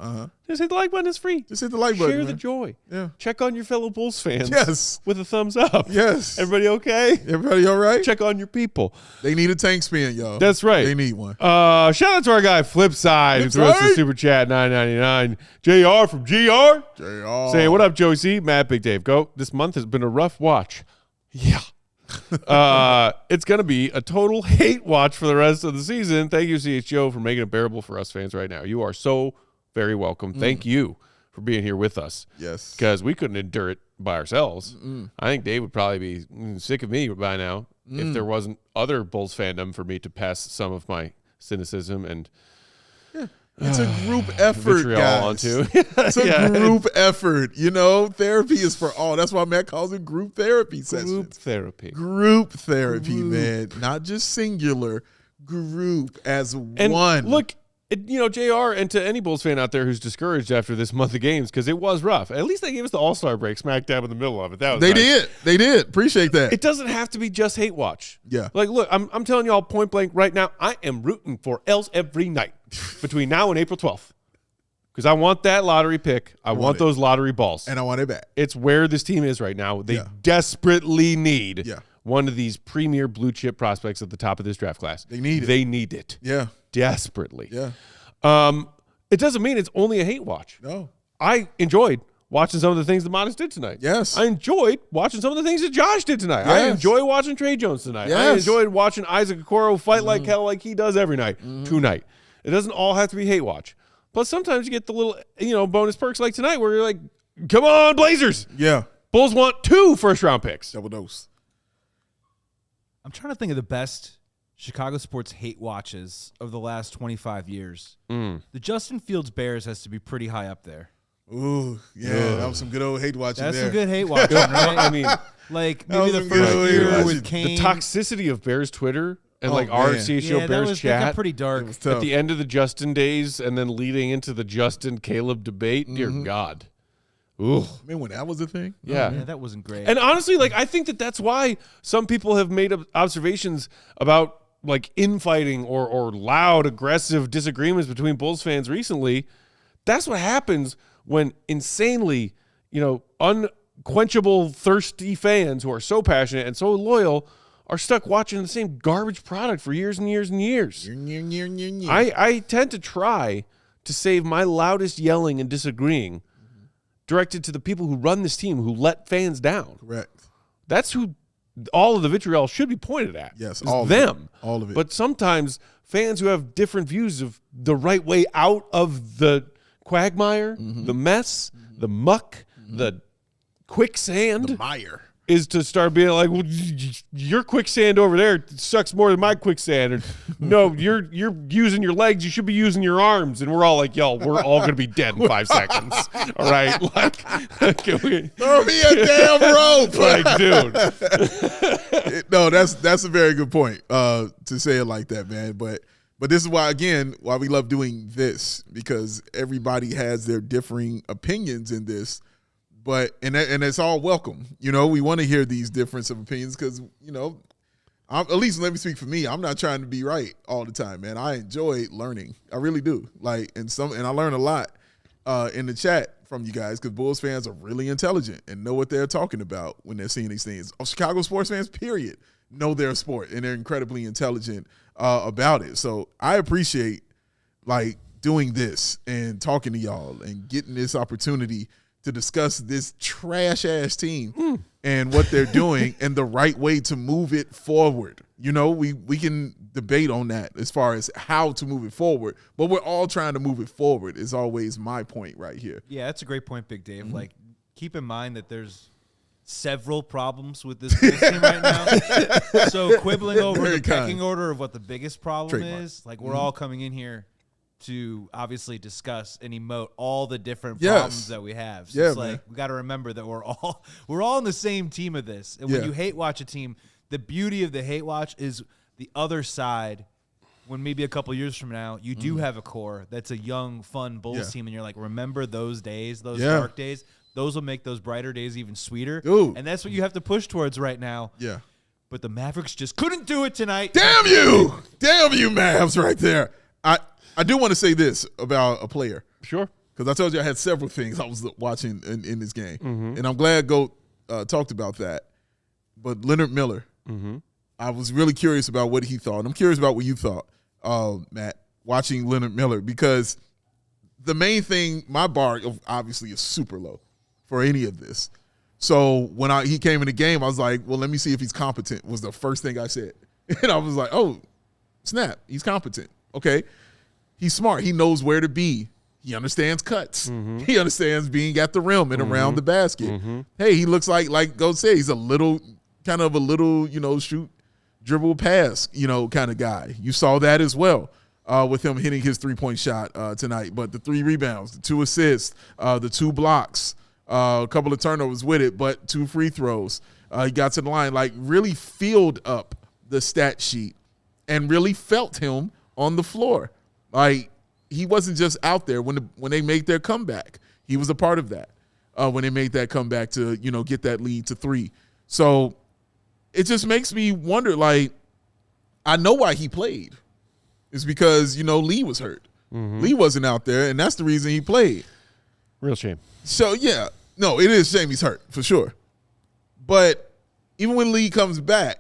just hit the like button. It's free. Just hit the like button. Share the joy. Yeah. Check on your fellow Bulls fans. Yes. With a thumbs up. Yes. Everybody okay? Everybody all right? Check on your people. They need a tank spin, y'all. That's right. They need one. Shout out to our guy Flipside who threw us a super chat $9.99. JR from GR. JR. Saying, what up, Joey C? Matt, Big Dave. Go. This month has been a rough watch. Yeah. It's going to be a total hate watch for the rest of the season. Thank you, CHGO, for making it bearable for us fans right now. You are so very welcome. Thank you for being here with us. Yes. Because we couldn't endure it by ourselves. I think Dave would probably be sick of me by now if there wasn't other Bulls fandom for me to pass some of my cynicism and it's a group effort, guys. Onto. It's a group effort. You know, therapy is for all. That's why Matt calls it group therapy sessions. Group therapy. Group therapy, man. Not just singular. Group as one. Look, JR, and to any Bulls fan out there who's discouraged after this month of games, because it was rough. At least they gave us the All Star break smack dab in the middle of it. That was nice. They did. Appreciate that. It doesn't have to be just hate watch. Yeah. Like, look, I'm telling y'all point blank right now, I am rooting for Els every night between now and April 12th. Because I want that lottery pick. I want those lottery balls. And I want it back. It's where this team is right now. They desperately need one of these premier blue chip prospects at the top of this draft class. They need it. They need it. Yeah. Desperately. Yeah. It doesn't mean it's only a hate watch. No. I enjoyed watching some of the things that Matas did tonight. Yes. I enjoyed watching some of the things that Josh did tonight. Yes. I enjoyed watching Tre Jones tonight. Yes. I enjoyed watching Isaac Okoro fight like hell like he does every night tonight. It doesn't all have to be hate watch. Plus, sometimes you get the little, bonus perks like tonight where you're like, come on, Blazers. Yeah. Bulls want 2 first-round picks. Double dose. I'm trying to think of the best Chicago sports hate watches of the last 25 years. The Justin Fields Bears has to be pretty high up there. Ooh, yeah. That was some good old hate watching That's there. some good hate watching, right? I mean, like That maybe was the some good first old year hate with watching. Kane. the toxicity of Bears Twitter and our man. CHGO Bears that chat. got pretty dark. It was tough. At the end of the Justin days and then leading into the Justin Caleb debate, dear God. Ooh. When that was a thing? Yeah. Yeah, that wasn't great. And honestly, like, I think that's why some people have made observations about like infighting or loud, aggressive disagreements between Bulls fans recently. That's what happens when insanely, unquenchable, thirsty fans who are so passionate and so loyal are stuck watching the same garbage product for years and years and years. I tend to try to save my loudest yelling and disagreeing directed to the people who run this team, who let fans down. Correct. That's who all of the vitriol should be pointed at. Yes, all of them. All of it. But sometimes fans who have different views of the right way out of the quagmire, the mess, the muck, the quicksand, The mire. is to start being like, well, your quicksand over there sucks more than my quicksand. Or, no, you're using your legs. You should be using your arms. And we're all like, yo, we're all going to be dead in 5 seconds. All right? Like, can we? Throw me a damn rope. Like, dude. No, that's a very good point to say it like that, man. But this is why we love doing this, because everybody has their differing opinions in this. But and it's all welcome. We want to hear these difference of opinions because, at least let me speak for me. I'm not trying to be right all the time, man. I enjoy learning. I really do. And I learn a lot in the chat from you guys, because Bulls fans are really intelligent and know what they're talking about when they're seeing these things. Chicago sports fans, period, know their sport, and they're incredibly intelligent about it. So I appreciate doing this and talking to y'all and getting this opportunity to discuss this trash-ass team and what they're doing and the right way to move it forward. We can debate on that as far as how to move it forward, but we're all trying to move it forward is always my point right here. Yeah, that's a great point, Big Dave. Like, keep in mind that there's several problems with this Bulls team right now. So quibbling over the pecking order of what the biggest problem is, like, we're all coming in here to obviously discuss and emote all the different problems that we have. So it's like, we got to remember that we're all on the same team of this. And when you hate watch a team, the beauty of the hate watch is the other side. When maybe a couple years from now, you do have a core that's a young, fun Bulls team, and you're like, remember those days, those dark days? Those will make those brighter days even sweeter. Ooh. And that's what you have to push towards right now. Yeah. But the Mavericks just couldn't do it tonight. Damn you, Mavs, right there. I do want to say this about a player. Sure. Because I told you I had several things I was watching in this game. And I'm glad Goat talked about that. But Leonard Miller, I was really curious about what he thought. I'm curious about what you thought, Matt, watching Leonard Miller, because the main thing, my bar obviously is super low for any of this. So when he came in the game, I was like, well, let me see if he's competent, was the first thing I said. And I was like, oh, snap, he's competent. Okay. He's smart. He knows where to be. He understands cuts. He understands being at the rim and around the basket. Hey, he looks like Go said, he's a little, shoot, dribble, pass, kind of guy. You saw that as well with him hitting his 3-point shot tonight. But the 3 rebounds, the 2 assists, the 2 blocks, a couple of turnovers with it, but 2 free throws. He got to the line, really filled up the stat sheet and really felt him on the floor. He wasn't just out there when they made their comeback. He was a part of that when they made that comeback to, get that lead to 3. So it just makes me wonder, I know why he played. It's because, Lee was hurt. Lee wasn't out there, and that's the reason he played. Real shame. So, yeah. No, it is a shame he's hurt, for sure. But even when Lee comes back,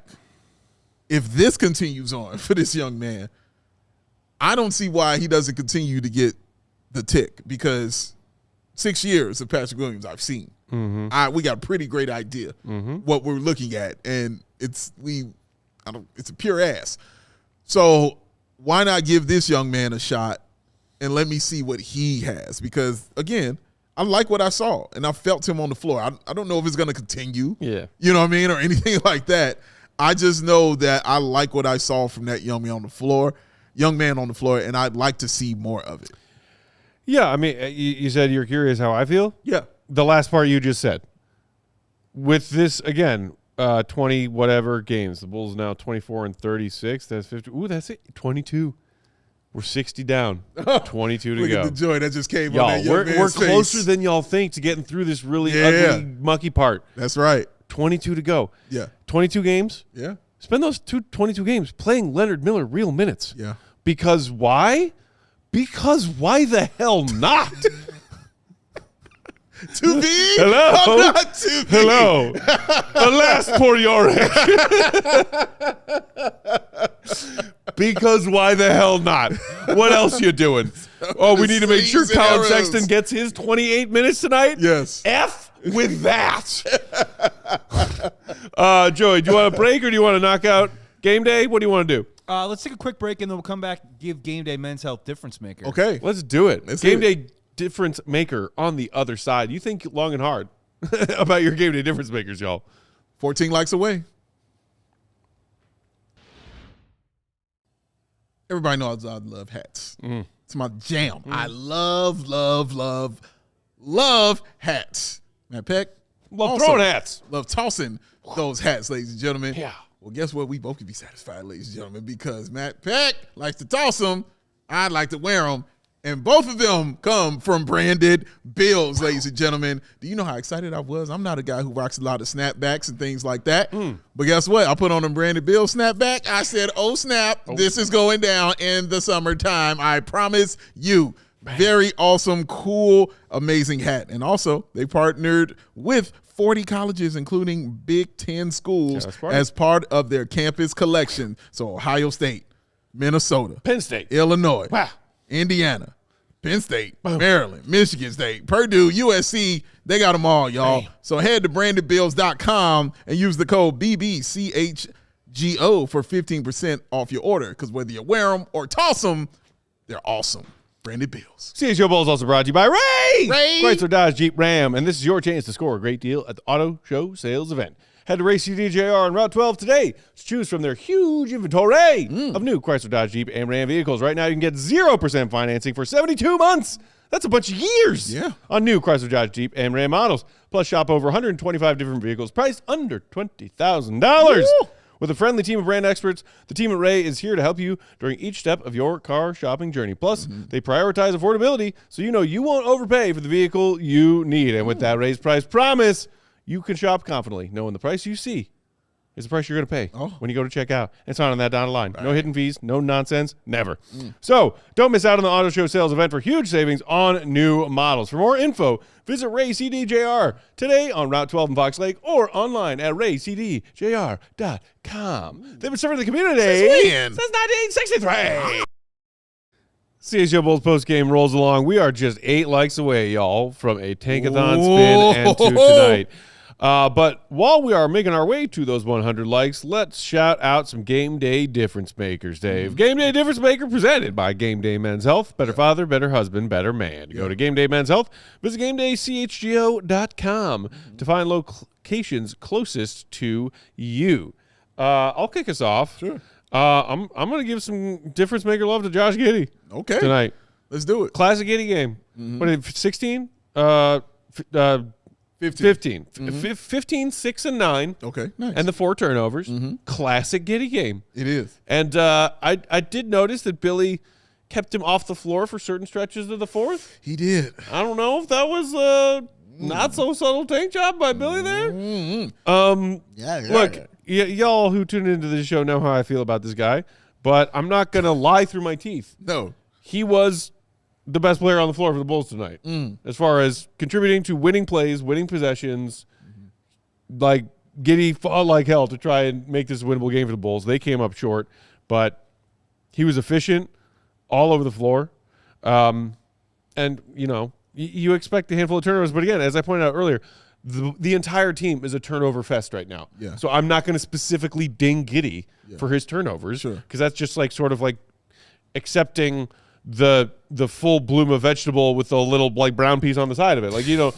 if this continues on for this young man, I don't see why he doesn't continue to get the tick, because 6 years of Patrick Williams I've seen. We got a pretty great idea what we're looking at, and it's a pure ass. So why not give this young man a shot and let me see what he has? Because, again, I like what I saw, and I felt him on the floor. I don't know if it's going to continue, you know what I mean, or anything like that. I just know that I like what I saw from that young man on the floor, and I'd like to see more of it. Yeah, I mean, you said you're curious how I feel? Yeah. The last part you just said. With this, again, 20-whatever games. The Bulls now 24-36. That's 50. Ooh, that's it. 22. We're 60 down, 22 to Look go. at the joy that just came on Y'all, that young we're man's closer face. than y'all think to getting through this really Yeah. ugly, mucky part. That's right. 22 to go. Yeah. 22 games. Yeah. Spend those 22 games playing Leonard Miller real minutes. Yeah. Because why? Because why the hell not? To be? Hello? I'm not to be. Hello. Alas, poor Yorick. Because why the hell not? What else you doing? Oh, we need to make sure Slings and Colin arrows. Sexton gets his 28 minutes tonight? Yes. F with that. Joey, do you want a break or do you want to knock out game day? What do you want to do? Let's take a quick break, and then we'll come back and give Game Day Men's Health difference maker. Okay. Let's do it. Let's Game do it. day difference maker on the other side. You think long and hard about your game day difference makers, y'all. 14 likes away. Everybody knows I love hats. It's my jam. I love hats. Matt Peck. Love also throwing hats. Love tossing those hats, ladies and gentlemen. Yeah. Well, guess what? We both can be satisfied, ladies and gentlemen, because Matt Peck likes to toss them. I like to wear them. And both of them come from branded bills, ladies and gentlemen. Do you know how excited I was? I'm not a guy who rocks a lot of snapbacks and things like that. But guess what? I put on a branded bill snapback. I said, oh, snap. This is going down in the summertime. I promise you. Very awesome, cool, amazing hat. And also, they partnered with 40 colleges, including Big Ten schools, as part of their campus collection. So Ohio State, Minnesota, Penn State, Illinois, Wow. Indiana, Penn State, Maryland, Michigan State, Purdue, USC, they got them all, y'all. So head to brandedbills.com and use the code BBCHGO for 15% off your order, because whether you wear them or toss them, they're awesome. Branded Bills. CHGO Bulls also brought to you by Ray! Ray! Chrysler Dodge Jeep Ram. And this is your chance to score a great deal at the auto show sales event. Head to Ray CDJR on Route 12 today to choose from their huge inventory of new Chrysler Dodge Jeep and Ram vehicles. Right now, you can get 0% financing for 72 months. That's a bunch of years on new Chrysler Dodge Jeep and Ram models. Plus, shop over 125 different vehicles priced under $20,000. With a friendly team of brand experts, the team at Ray is here to help you during each step of your car shopping journey. Plus, they prioritize affordability, so you know you won't overpay for the vehicle you need. And with that Ray's price promise, you can shop confidently, knowing the price you see is the price you're going to pay when you go to check out. It's not on that dotted line. No hidden fees, no nonsense, never. So don't miss out on the auto show sales event for huge savings on new models. For more info, visit Ray CDJR today on Route 12 in Fox Lake or online at raycdjr.com. They've been serving the community since 1963. CHGO Bulls postgame rolls along. We are just 8 likes away, y'all, from a tankathon spin and to tonight. But while we are making our way to those 100 likes, let's shout out some Game Day difference makers, Dave. Game Day difference maker presented by Game Day Men's Health. Better father, better husband, better man. Go to Game Day Men's Health. Visit GameDayCHGO.com to find locations closest to you. I'll kick us off. Sure. I'm going to give some difference maker love to Josh Giddey tonight. Let's do it. Classic Giddey game. What is it, 16? 15. 15, 6, and 9. Okay, nice. And the 4 turnovers. Classic Giddey game. It is. And I did notice that Billy kept him off the floor for certain stretches of the fourth. He did. I don't know if that was a not so subtle tank job by Billy there. Look, y'all who tune into this show know how I feel about this guy, but I'm not going to lie through my teeth. No. He was the best player on the floor for the Bulls tonight, as far as contributing to winning plays, winning possessions. Like, Giddey fought like hell to try and make this a winnable game for the Bulls. They came up short, but he was efficient all over the floor. And, you know, you expect a handful of turnovers. But, again, as I pointed out earlier, the entire team is a turnover fest right now. Yeah. So I'm not going to specifically ding Giddey for his turnovers, because that's just like sort of like accepting the full bloom of vegetable with a little like brown piece on the side of it. Like, you know,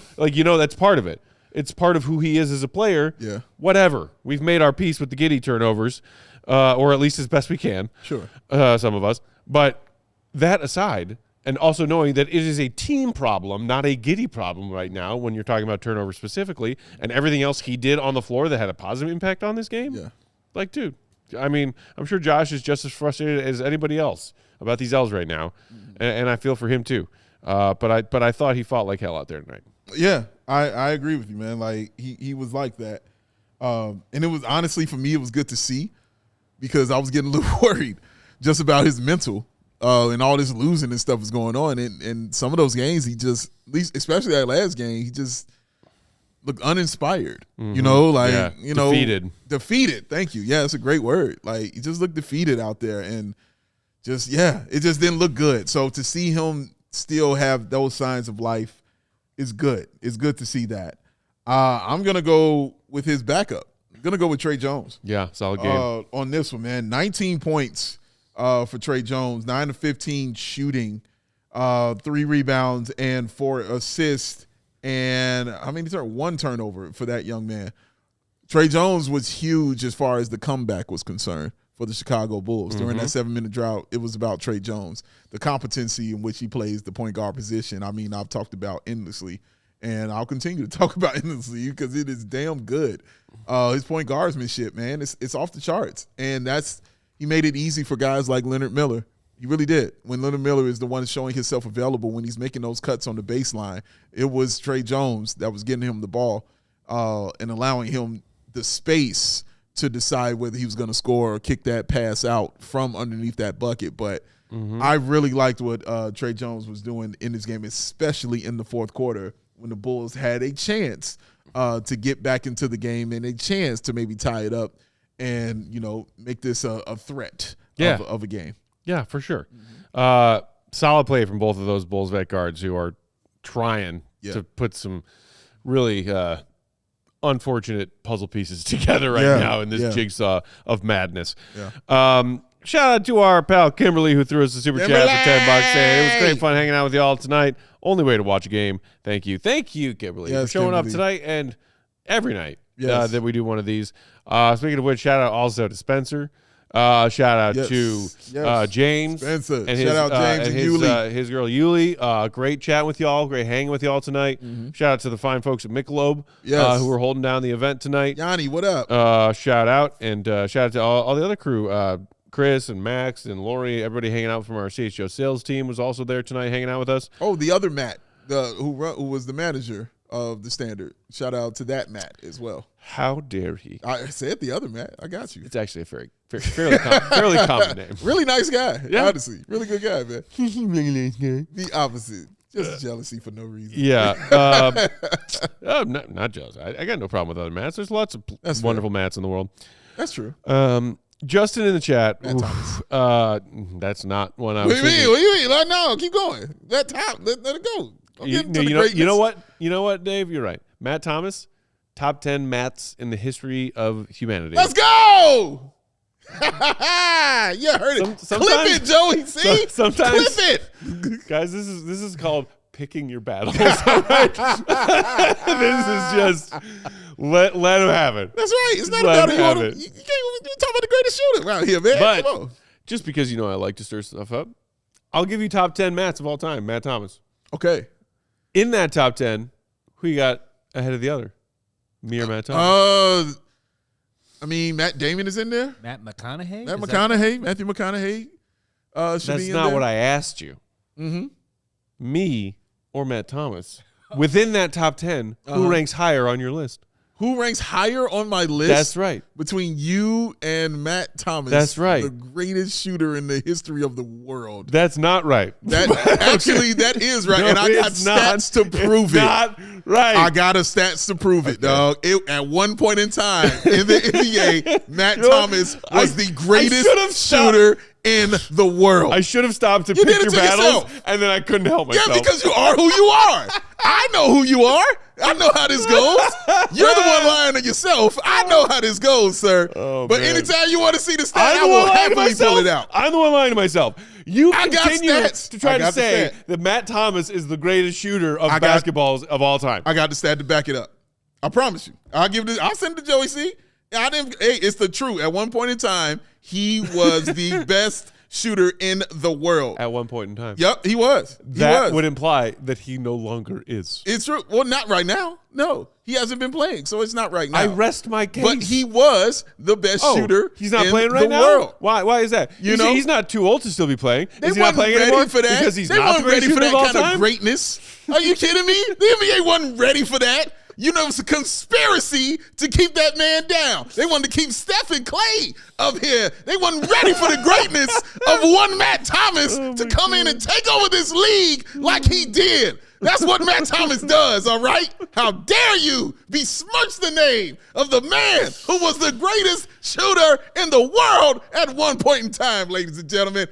that's part of it. It's part of who he is as a player. Yeah. Whatever. We've made our peace with the Giddey turnovers, or at least as best we can. Sure. Some of us. But that aside, and also knowing that it is a team problem, not a Giddey problem right now when you're talking about turnovers specifically, and everything else he did on the floor that had a positive impact on this game. Yeah. Like, dude, I mean, I'm sure Josh is just as frustrated as anybody else about these L's right now, and I feel for him too. But I thought he fought like hell out there tonight. Yeah, I agree with you, man. Like he was like that, and it was honestly for me it was good to see because I was getting a little worried just about his mental and all this losing and stuff was going on. And some of those games he just, at least especially that last game, he just looked uninspired. You know, like defeated. Thank you. Yeah, that's a great word. Like he just looked defeated out there, and just it just didn't look good. So to see him still have those signs of life is good. It's good to see that. I'm gonna go with his backup. I'm gonna go with Tre Jones. Yeah, solid game on this one, man. 19 points for Tre Jones, 9 of 15 shooting, 3 rebounds and 4 assists, and one turnover for that young man. Tre Jones was huge as far as the comeback was concerned for the Chicago Bulls. During that 7-minute drought, it was about Tre Jones. The competency in which he plays the point guard position, I've talked about endlessly, and I'll continue to talk about endlessly because it is damn good. His point guardsmanship, man, it's off the charts. And he made it easy for guys like Leonard Miller. He really did. When Leonard Miller is the one showing himself available, when he's making those cuts on the baseline, it was Tre Jones that was getting him the ball and allowing him the space to decide whether he was going to score or kick that pass out from underneath that bucket. But I really liked what Tre Jones was doing in this game, especially in the fourth quarter when the Bulls had a chance to get back into the game and a chance to maybe tie it up and, make this a threat of a game. Yeah, for sure. Solid play from both of those Bulls vet guards who are trying to put some really unfortunate puzzle pieces together now in this jigsaw of madness. Shout out to our pal Kimberly who threw us a super chat for $10 saying it was great fun hanging out with y'all tonight. Only way to watch a game. Thank you, Kimberly, for showing up tonight and every night that we do one of these. Speaking of which, shout out also to Spencer. Shout out to James. Spencer. And his, shout out James and Yuli. His girl Yuli. Great chatting with y'all. Great hanging with y'all tonight. Shout out to the fine folks at Michelob who were holding down the event tonight. Yanni, what up? Shout out. And shout out to all the other crew. Chris and Max and Lori, everybody hanging out from our CHGO sales team was also there tonight hanging out with us. Oh, the other Matt, who was the manager of the Standard. Shout out to that Matt as well. How dare he? I said the other Matt. I got you. It's actually a fairly common name. Really nice guy, honestly. Really good guy, man. Really nice guy. The opposite. Just jealousy for no reason. Yeah. Not jealous. I got no problem with other Matts. There's lots of wonderful Matts in the world. That's true. Justin in the chat. That's not one I was thinking. What do you mean? No, keep going. Let it go. You know what, Dave? You're right. Matt Thomas, top 10 Matts in the history of humanity. Let's go! You heard it. Clip it, Joey. See? Sometimes, clip it. Guys, this is called picking your battles. Right? This is just let him have it. That's right. It's not about it. You can't talk about the greatest shooter around here, man. But come on. Just because I like to stir stuff up, I'll give you top 10 Matts of all time. Matt Thomas. Okay. In that top 10, who you got ahead of the other? Me or Matt Thomas? Matt Damon is in there. Matt McConaughey? Matthew McConaughey. That's not what I asked you. Me or Matt Thomas. Within that top 10, who ranks higher on your list? Who ranks higher on my list? That's right. Between you and Matt Thomas. That's right. The greatest shooter in the history of the world. That's not right. That is right. No, and I got stats to prove it. Not right. I got stats to prove it, dog. At one point in time in the NBA, Matt Thomas was the greatest shooter in the world. I should have stopped to pick your battles, and then I couldn't help myself. Yeah, because you are who you are. I know who you are. I know how this goes. You're the one lying to yourself. I know how this goes, sir. Oh, but anytime you want to see the stat, I will happily pull it out. I'm the one lying to myself. You continue to try to say that Matt Thomas is the greatest shooter of basketballs of all time. I got the stat to back it up. I promise you. I'll send it to Joey C. It's the truth. At one point in time, he was the best shooter in the world. At one point in time. Yep, he was. That would imply that he no longer is. It's true. Well, not right now. No. He hasn't been playing, so it's not right now. I rest my case. But he was the best shooter. He's not in playing right the now. World. Why is that? He's not too old to still be playing. Is he not playing anymore? For that. Because he's they not weren't ready for that kind time? of greatness. Are you kidding me? The NBA wasn't ready for that. You know, it's a conspiracy to keep that man down. They wanted to keep Steph and Clay up here. They wasn't ready for the greatness of one Matt Thomas to come in and take over this league like he did. That's what Matt Thomas does, all right? How dare you besmirch the name of the man who was the greatest shooter in the world at one point in time, ladies and gentlemen.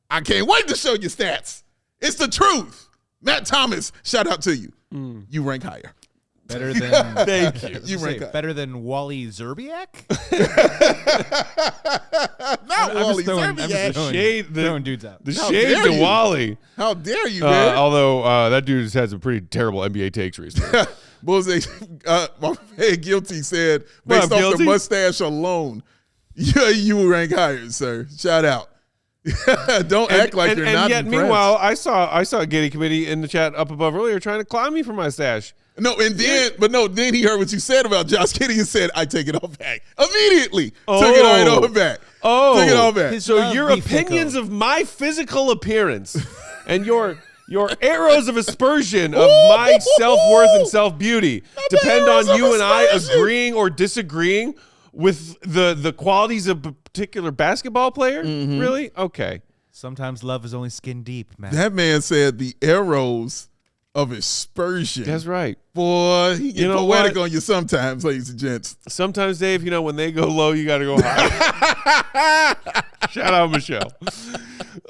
I can't wait to show you stats. It's the truth. Matt Thomas, shout out to you. You rank higher. Better than Thank you. You rank higher. better than Wally Zerbiak? Not Wally Zerbiak. Throwing dudes out. The How shade dare to you. Wally. How dare you, man? Although that dude has had some pretty terrible NBA takes recently. Bulls, my man Guilty said, based off Guilty? the mustache alone, you rank higher, sir. Shout out. Don't act like you're not yet, impressed. meanwhile, I saw a Giddey committee in the chat up above earlier trying to clown me for my stash. No, and then he heard what you said about Josh Giddey and said, I take it all back. Immediately. Took it right all back. Took it all back. So your opinions of my physical appearance and your arrows of aspersion of my self-worth and self-beauty depend on you and I agreeing or disagreeing with the qualities of a particular basketball player? Really? Okay. Sometimes love is only skin deep, man. That man said the arrows of aspersion. That's right. Boy, he get poetic what? on you sometimes, ladies and gents. Sometimes, Dave, when they go low, you got to go high. Shout out, Michelle.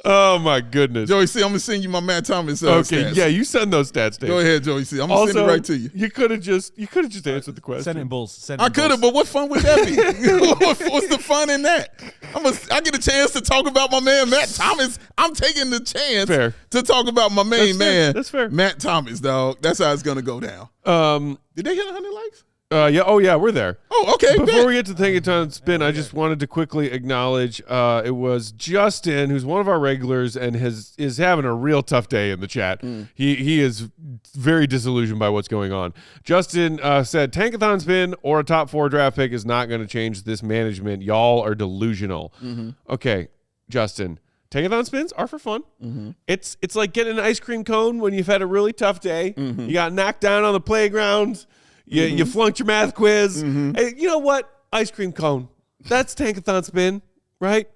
Oh, my goodness. Joey C, I'm going to send you my Matt Thomas Okay, stats. yeah, you send those stats, Dave. Go ahead, Joey C. I'm going to send it right to you. You could have just answered the question. Send it in Bulls. I could have, but what fun would that be? What's the fun in that? I get a chance to talk about my man Matt Thomas. I'm taking the chance to talk about my main man. That's fair. Matt Thomas, dog. That's how it's going to go down. Did they hit 100 likes? Yeah. Oh, yeah. We're there. Oh, okay. Before we get to Tankathon Spin, I just wanted to quickly acknowledge it was Justin, who's one of our regulars and is having a real tough day in the chat. He is very disillusioned by what's going on. Justin said, Tankathon Spin or a top 4 draft pick is not going to change this management. Y'all are delusional. Okay, Justin. Tankathon spins are for fun. It's like getting an ice cream cone when you've had a really tough day. You got knocked down on the playground. You flunked your math quiz. Hey, you know what? Ice cream cone. That's Tankathon spin, right?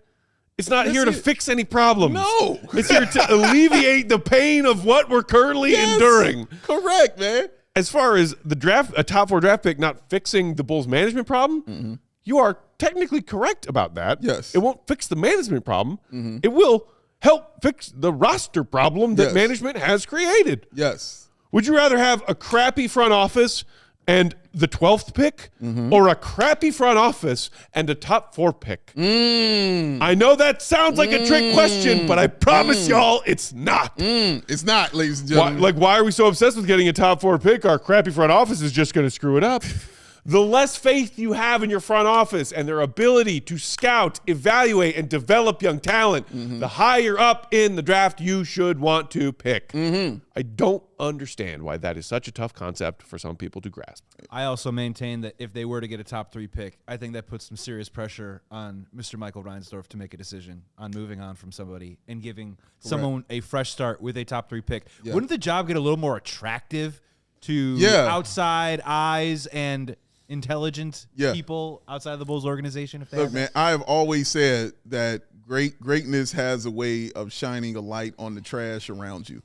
It's not here to fix any problems. No. It's here to alleviate the pain of what we're currently enduring. Correct, man. As far as a top 4 draft pick not fixing the Bulls management problem, you are technically correct about that. Yes. It won't fix the management problem. It will help fix the roster problem that management has created. Yes. Would you rather have a crappy front office and the 12th pick or a crappy front office and a top 4 pick? I know that sounds like a trick question, but I promise y'all it's not. It's not, ladies and gentlemen. Why are we so obsessed with getting a top 4 pick? Our crappy front office is just going to screw it up. The less faith you have in your front office and their ability to scout, evaluate, and develop young talent, the higher up in the draft you should want to pick. I don't understand why that is such a tough concept for some people to grasp. I also maintain that if they were to get a top 3 pick, I think that puts some serious pressure on Mr. Michael Reinsdorf to make a decision on moving on from somebody and giving someone a fresh start with a top 3 pick. Wouldn't the job get a little more attractive to outside eyes and intelligent people outside of the Bulls organization? If they Look, man, I have always said that greatness has a way of shining a light on the trash around you.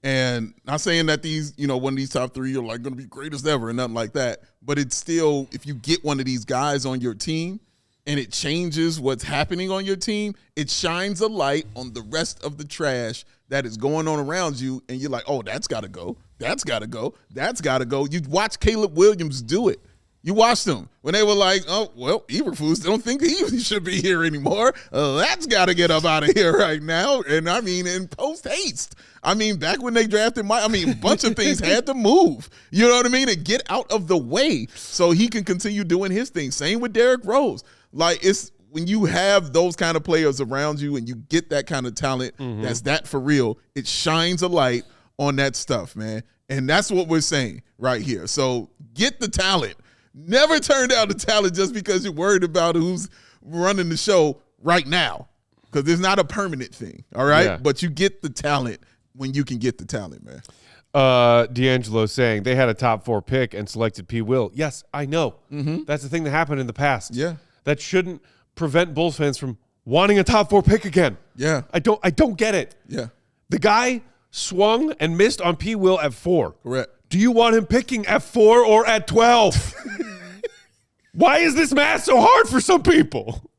And not saying that these, one of these top 3 are like going to be greatest ever and nothing like that. But it's still, if you get one of these guys on your team and it changes what's happening on your team, it shines a light on the rest of the trash that is going on around you. And you're like, oh, that's got to go. That's got to go. That's got to go. You watch Caleb Williams do it. You watched them when they were like, oh, well, Eberflus don't think he should be here anymore. That's got to get up out of here right now. And I mean, in post haste. I mean, back when they drafted Mike, a bunch of things had to move. You know what I mean? And get out of the way so he can continue doing his thing. Same with Derrick Rose. Like, it's when you have those kind of players around you and you get that kind of talent that's that for real, it shines a light on that stuff, man. And that's what we're saying right here. So get the talent. Never turn down the talent just because you're worried about who's running the show right now, because it's not a permanent thing, all right? Yeah. But you get the talent when you can get the talent, man. D'Angelo saying they had a top 4 pick and selected P. Will. Yes, I know. That's the thing that happened in the past. Yeah. That shouldn't prevent Bulls fans from wanting a top 4 pick again. Yeah. I don't get it. Yeah. The guy swung and missed on P. Will at 4. Correct. Do you want him picking at 4 or at 12? Why is this math so hard for some people?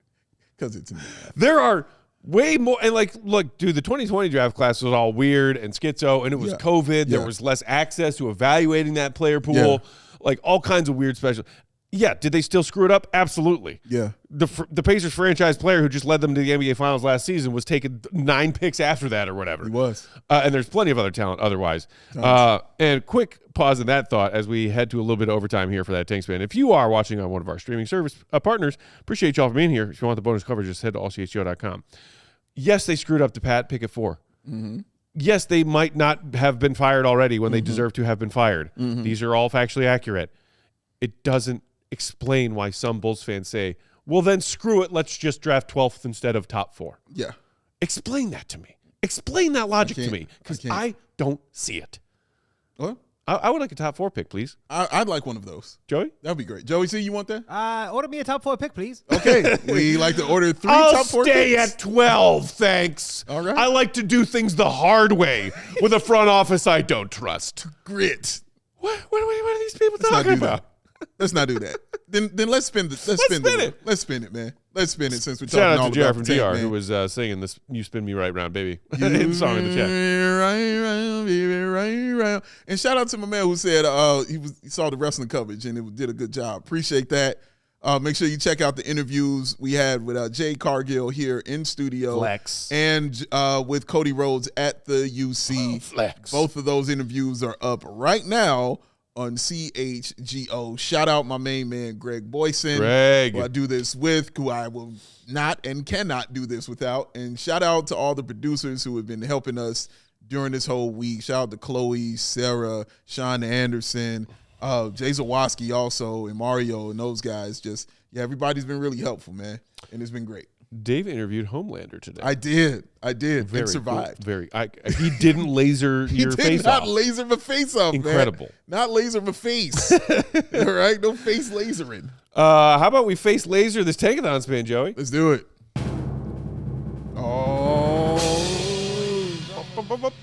Because it's math. There are way more. And like, look, dude, the 2020 draft class was all weird and schizo, and it was COVID. There was less access to evaluating that player pool, like all kinds of weird special. Yeah, did they still screw it up? Absolutely. Yeah. The Pacers franchise player who just led them to the NBA Finals last season was taken 9 picks after that or whatever. He was. And there's plenty of other talent otherwise. And quick pause in that thought as we head to a little bit of overtime here for that tank spin. If you are watching on one of our streaming service partners, appreciate y'all for being here. If you want the bonus coverage, just head to allchgo.com. Yes, they screwed up to Pat pick at 4. Yes, they might not have been fired already when they deserve to have been fired. These are all factually accurate. It doesn't explain why some Bulls fans say, well, then screw it. Let's just draft 12th instead of top 4. Yeah. Explain that to me. Explain that logic to me, because I don't see it. What? I would like a top 4 pick, please. I'd like one of those. Joey? That'd be great. Joey, see, you want that? Order me a top 4 pick, please. Okay. We like to order 3 I'll top 4 stay picks. at 12, thanks. All right. I like to do things the hard way with a front office I don't trust. Grit. What are these people Let's not talking do about? that. Let's not do that. Then let's spin it. Let's spin it. Let's spin it, man. Let's spin it since we're talking Shout all out to JR about from the tank, DR man. who was singing this "You Spin Me Right Round, Baby" song in the chat. Right round, baby, right round. And shout out to my man who said he saw the wrestling coverage and did a good job. Appreciate that. Make sure you check out the interviews we had with Jay Cargill here in studio. Flex. And with Cody Rhodes at the UC. Flex. Both of those interviews are up right now on CHGO. Shout out my main man, Greg Boyson. Greg. Who I do this with, who I will not and cannot do this without. And shout out to all the producers who have been helping us during this whole week. Shout out to Chloe, Sarah, Sean Anderson, Jay Zawoski also, and Mario, and those guys. Everybody's been really helpful, man. And it's been great. Dave interviewed Homelander today. I did. Very and survived. Cool. He didn't laser your He face did not off. laser my face off, Incredible. man. Not laser my face. All right? No face lasering. How about we face laser this tankathon spin, Joey? Let's do it. Oh.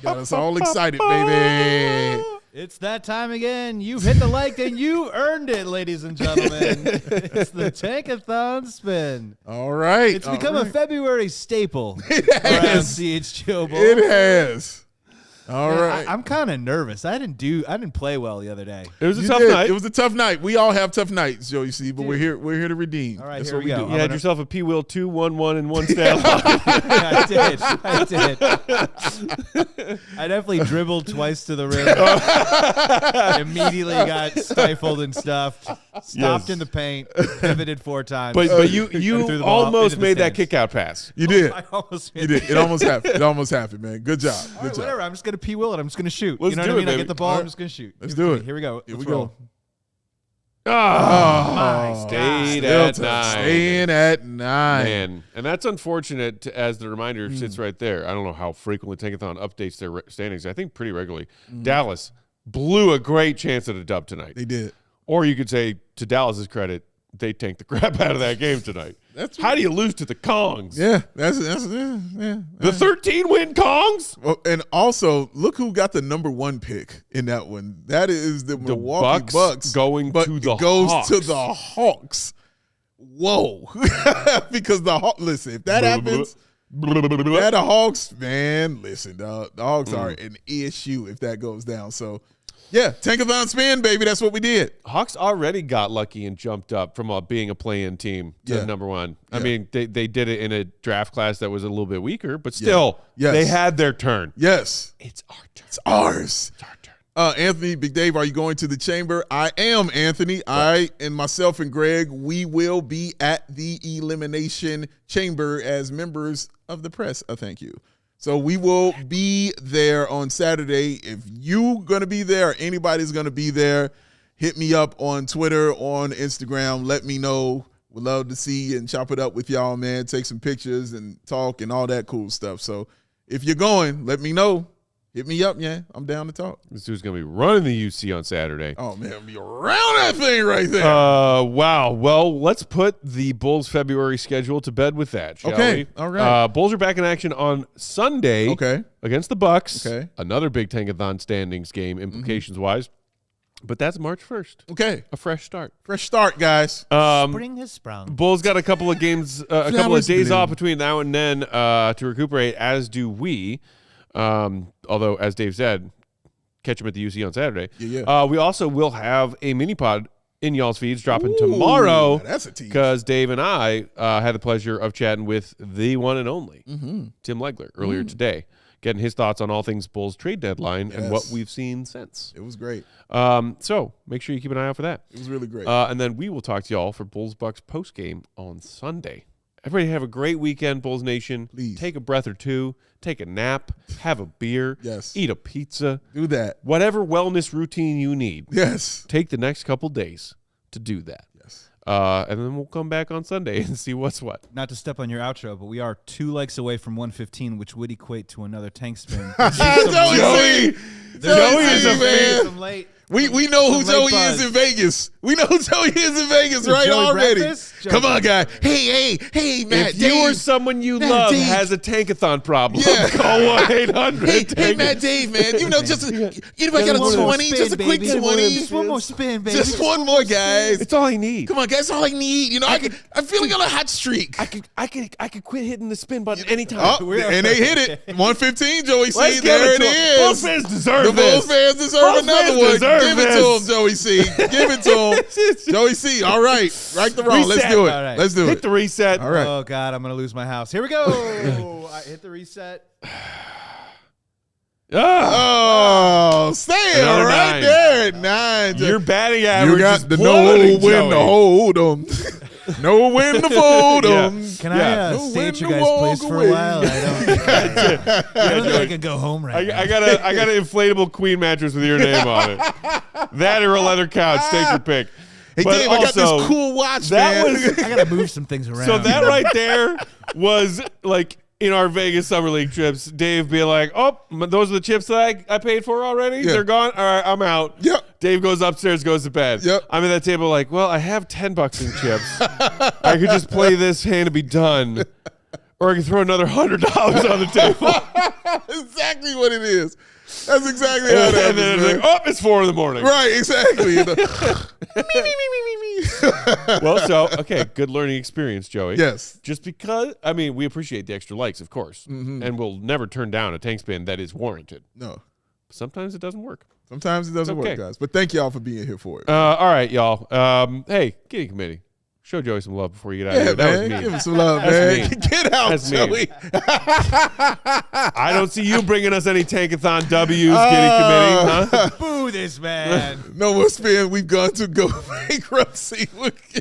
Got us all excited, baby. It's that time again. You've hit the like and you earned it, ladies and gentlemen. It's the Tankathon spin. All right. It's become a February staple It around has. CHGO Bulls. It has. All Man, right. I'm kind of nervous. I didn't play well the other day. It was a You tough did. night. It was a tough night. We all have tough nights, Joe, you see, but we're here to redeem. All right, That's here what we go. do. You had yourself a P. Will 2, 1, 1, and 1 stat line. I did. I definitely dribbled twice to the rim. Immediately got stifled and stuffed. Stopped in the paint. Pivoted 4 times. But you And threw the ball almost into the made that stands. kick out pass. You did. I almost You did. It almost happened. It almost happened, man. Good job. All Good right, job. whatever. I'm just gonna P. Will it. I'm just gonna shoot. Let's you know do what I it, mean? I baby. get the ball. All right. I'm just gonna shoot. Let's Give do me- it. Here we go. Here Let's we roll. go. Stayed Still at tough. 9. Staying at 9. Man, and that's unfortunate as the reminder sits right there. I don't know how frequently Tankathon updates their standings. I think pretty regularly. Dallas blew a great chance at a dub tonight. They did. Or you could say, to Dallas's credit, they tanked the crap out of that game tonight. How do you lose to the Kongs? Yeah. That's The 13-win Kongs? Well, and also, look who got the number 1 pick in that one. That is the Milwaukee Bucks going but to the it goes Hawks. to the Hawks. Whoa. Because listen, if that happens, the Hawks, man, listen, the Hawks are an issue if that goes down. So, yeah, Tankathon spin, baby. That's what we did. Hawks already got lucky and jumped up from being a play-in team to number 1. I mean, they did it in a draft class that was a little bit weaker, but still, Yes. they had their turn. Yes. It's our turn. It's ours. It's our turn. Anthony, Big Dave, are you going to the chamber? I am, Anthony. I and myself and Greg, we will be at the Elimination Chamber as members of the press. Thank you. So we will be there on Saturday. If you going to be there or anybody's going to be there, hit me up on Twitter, on Instagram. Let me know. We'd love to see and chop it up with y'all, man. Take some pictures and talk and all that cool stuff. So if you're going, let me know. Hit me up, yeah. I'm down to talk. This dude's going to be running the UC on Saturday. Oh, man, I'll be around that thing right there. Wow. Well, let's put the Bulls February schedule to bed with that, shall we? All right. Bulls are back in action on Sunday against the Bucks. Okay. Another big Tankathon standings game, implications-wise. But that's March 1st. Okay. A fresh start. Fresh start, guys. Spring has sprung. Bulls got a couple of games, a couple of days off between now and then to recuperate, as do we. Although, as Dave said, catch him at the UC on Saturday. Yeah. We also will have a mini pod in y'all's feeds dropping tomorrow. That's a tease. Because Dave and I had the pleasure of chatting with the one and only Tim Legler earlier today, getting his thoughts on all things Bulls trade deadline and what we've seen since. It was great. So make sure you keep an eye out for that. It was really great. And then we will talk to y'all for Bulls Bucks post game on Sunday. Everybody have a great weekend, Bulls Nation. Please. Take a breath or two. Take a nap. Have a beer. Yes. Eat a pizza. Do that. Whatever wellness routine you need. Yes. Take the next couple days to do that. Yes. And then we'll come back on Sunday and see what's what. Not to step on your outro, but we are 2 legs away from 115, which would equate to another tank spin. Joey is a fan. Some late. We know who Some late Joey buzz. is in Vegas. We know who Joey is in Vegas, right? Joey Already. breakfast? Joey Come on, guy. Hey, Matt. If you or someone you love Dave. has a tankathon problem, Yeah. call 1-800. Hey, Matt, Dave, man. You know, just anybody got a One more 20? spin, Just a quick baby. 20. Just one more spin, baby. Just one more, guys. It's all I need. Come on, guys. That's all I need. You know, I'm feeling on a hot streak. I could quit hitting the spin button anytime. Oh, and they hit it. 115, Joey C. Let's give There it to it 'em. is. Bulls fans deserve The this. Bulls fans deserve Bulls another fans one. deserve Give it to this. him, Joey C. Give it to him. Joey C. All right. Right the wrong. Let's Reset. do it. All right. Let's do Hit it. the reset. All right. Oh, God, I'm going to lose my house. Here we go. I hit the reset. Oh, stay it Another right 9. there at 9. Your batting average You got is the no plummeting, win to Joey. hold them. No win to fold them. Can Yeah. I No stay at when your to guys' walk place for away. a while? I don't think I can go home right now. I got an inflatable queen mattress with your name on it. That or a leather couch. Take your pick. Hey, But Dave, I got also, this cool watch, that man. was- I got to move some things around. So that right there was like in our Vegas Summer League trips, Dave being like, oh, those are the chips that I paid for already? Yeah. They're gone? All right, I'm out. Yep. Dave goes upstairs, goes to bed. Yep. I'm at that table like, well, I have $10 in chips. I could just play this hand and be done. Or I could throw another $100 on the table. Exactly what it is. That's exactly how it And then happens, it's like, oh, it's 4 a.m. Right, exactly. Well, so, okay, good learning experience, Joey. Yes. Just because, I mean, we appreciate the extra likes, of course. And we'll never turn down a tank spin that is warranted. No. Sometimes it doesn't work. Sometimes it doesn't Okay. work, guys. But thank y'all for being here for it. All right, y'all. Hey, Giddey Committee. Show Joey some love before you get out of here. That was man. me. Give him some love, That's man. me. Get out, That's me. Joey. I don't see you bringing us any tankathon W's, Giddey Committee. Huh? Boo this man. No more spin. We've gone to go bankruptcy.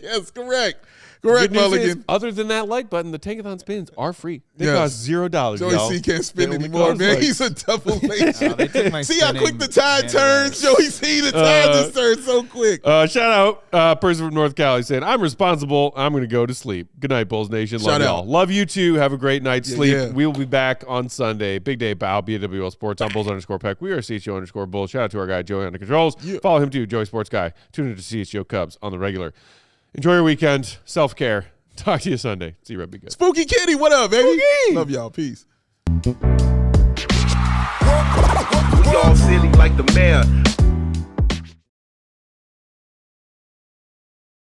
Yes, correct. Correct, Good news is, Mulligan. other than that like button, the tankathon spins are free. They Yes. cost $0, Joey y'all. C can't spin They only anymore, cost, man. like- He's a double late. They took my See how spinning quick the tide hand turns, away. Joey C. The tide just turns so quick. Shout out, person from North Cali saying, I'm responsible. I'm going to go to sleep. Good night, Bulls Nation. Love Shout y'all. out. Love you too. Have a great night's sleep. yeah. We will be back on Sunday. Big day, Bow, BWL Sports on Bulls_Peck. We are CHGO _Bulls. Shout out to our guy, Joey on the controls. Yeah. Follow him too, Joey Sports Guy. Tune into CHGO Cubs on the regular. Enjoy your weekend. Self-care. Talk to you Sunday. See you, Red. Be good. Spooky Kitty, what up, baby? Spooky. Love y'all. Peace. We all silly like the mayor.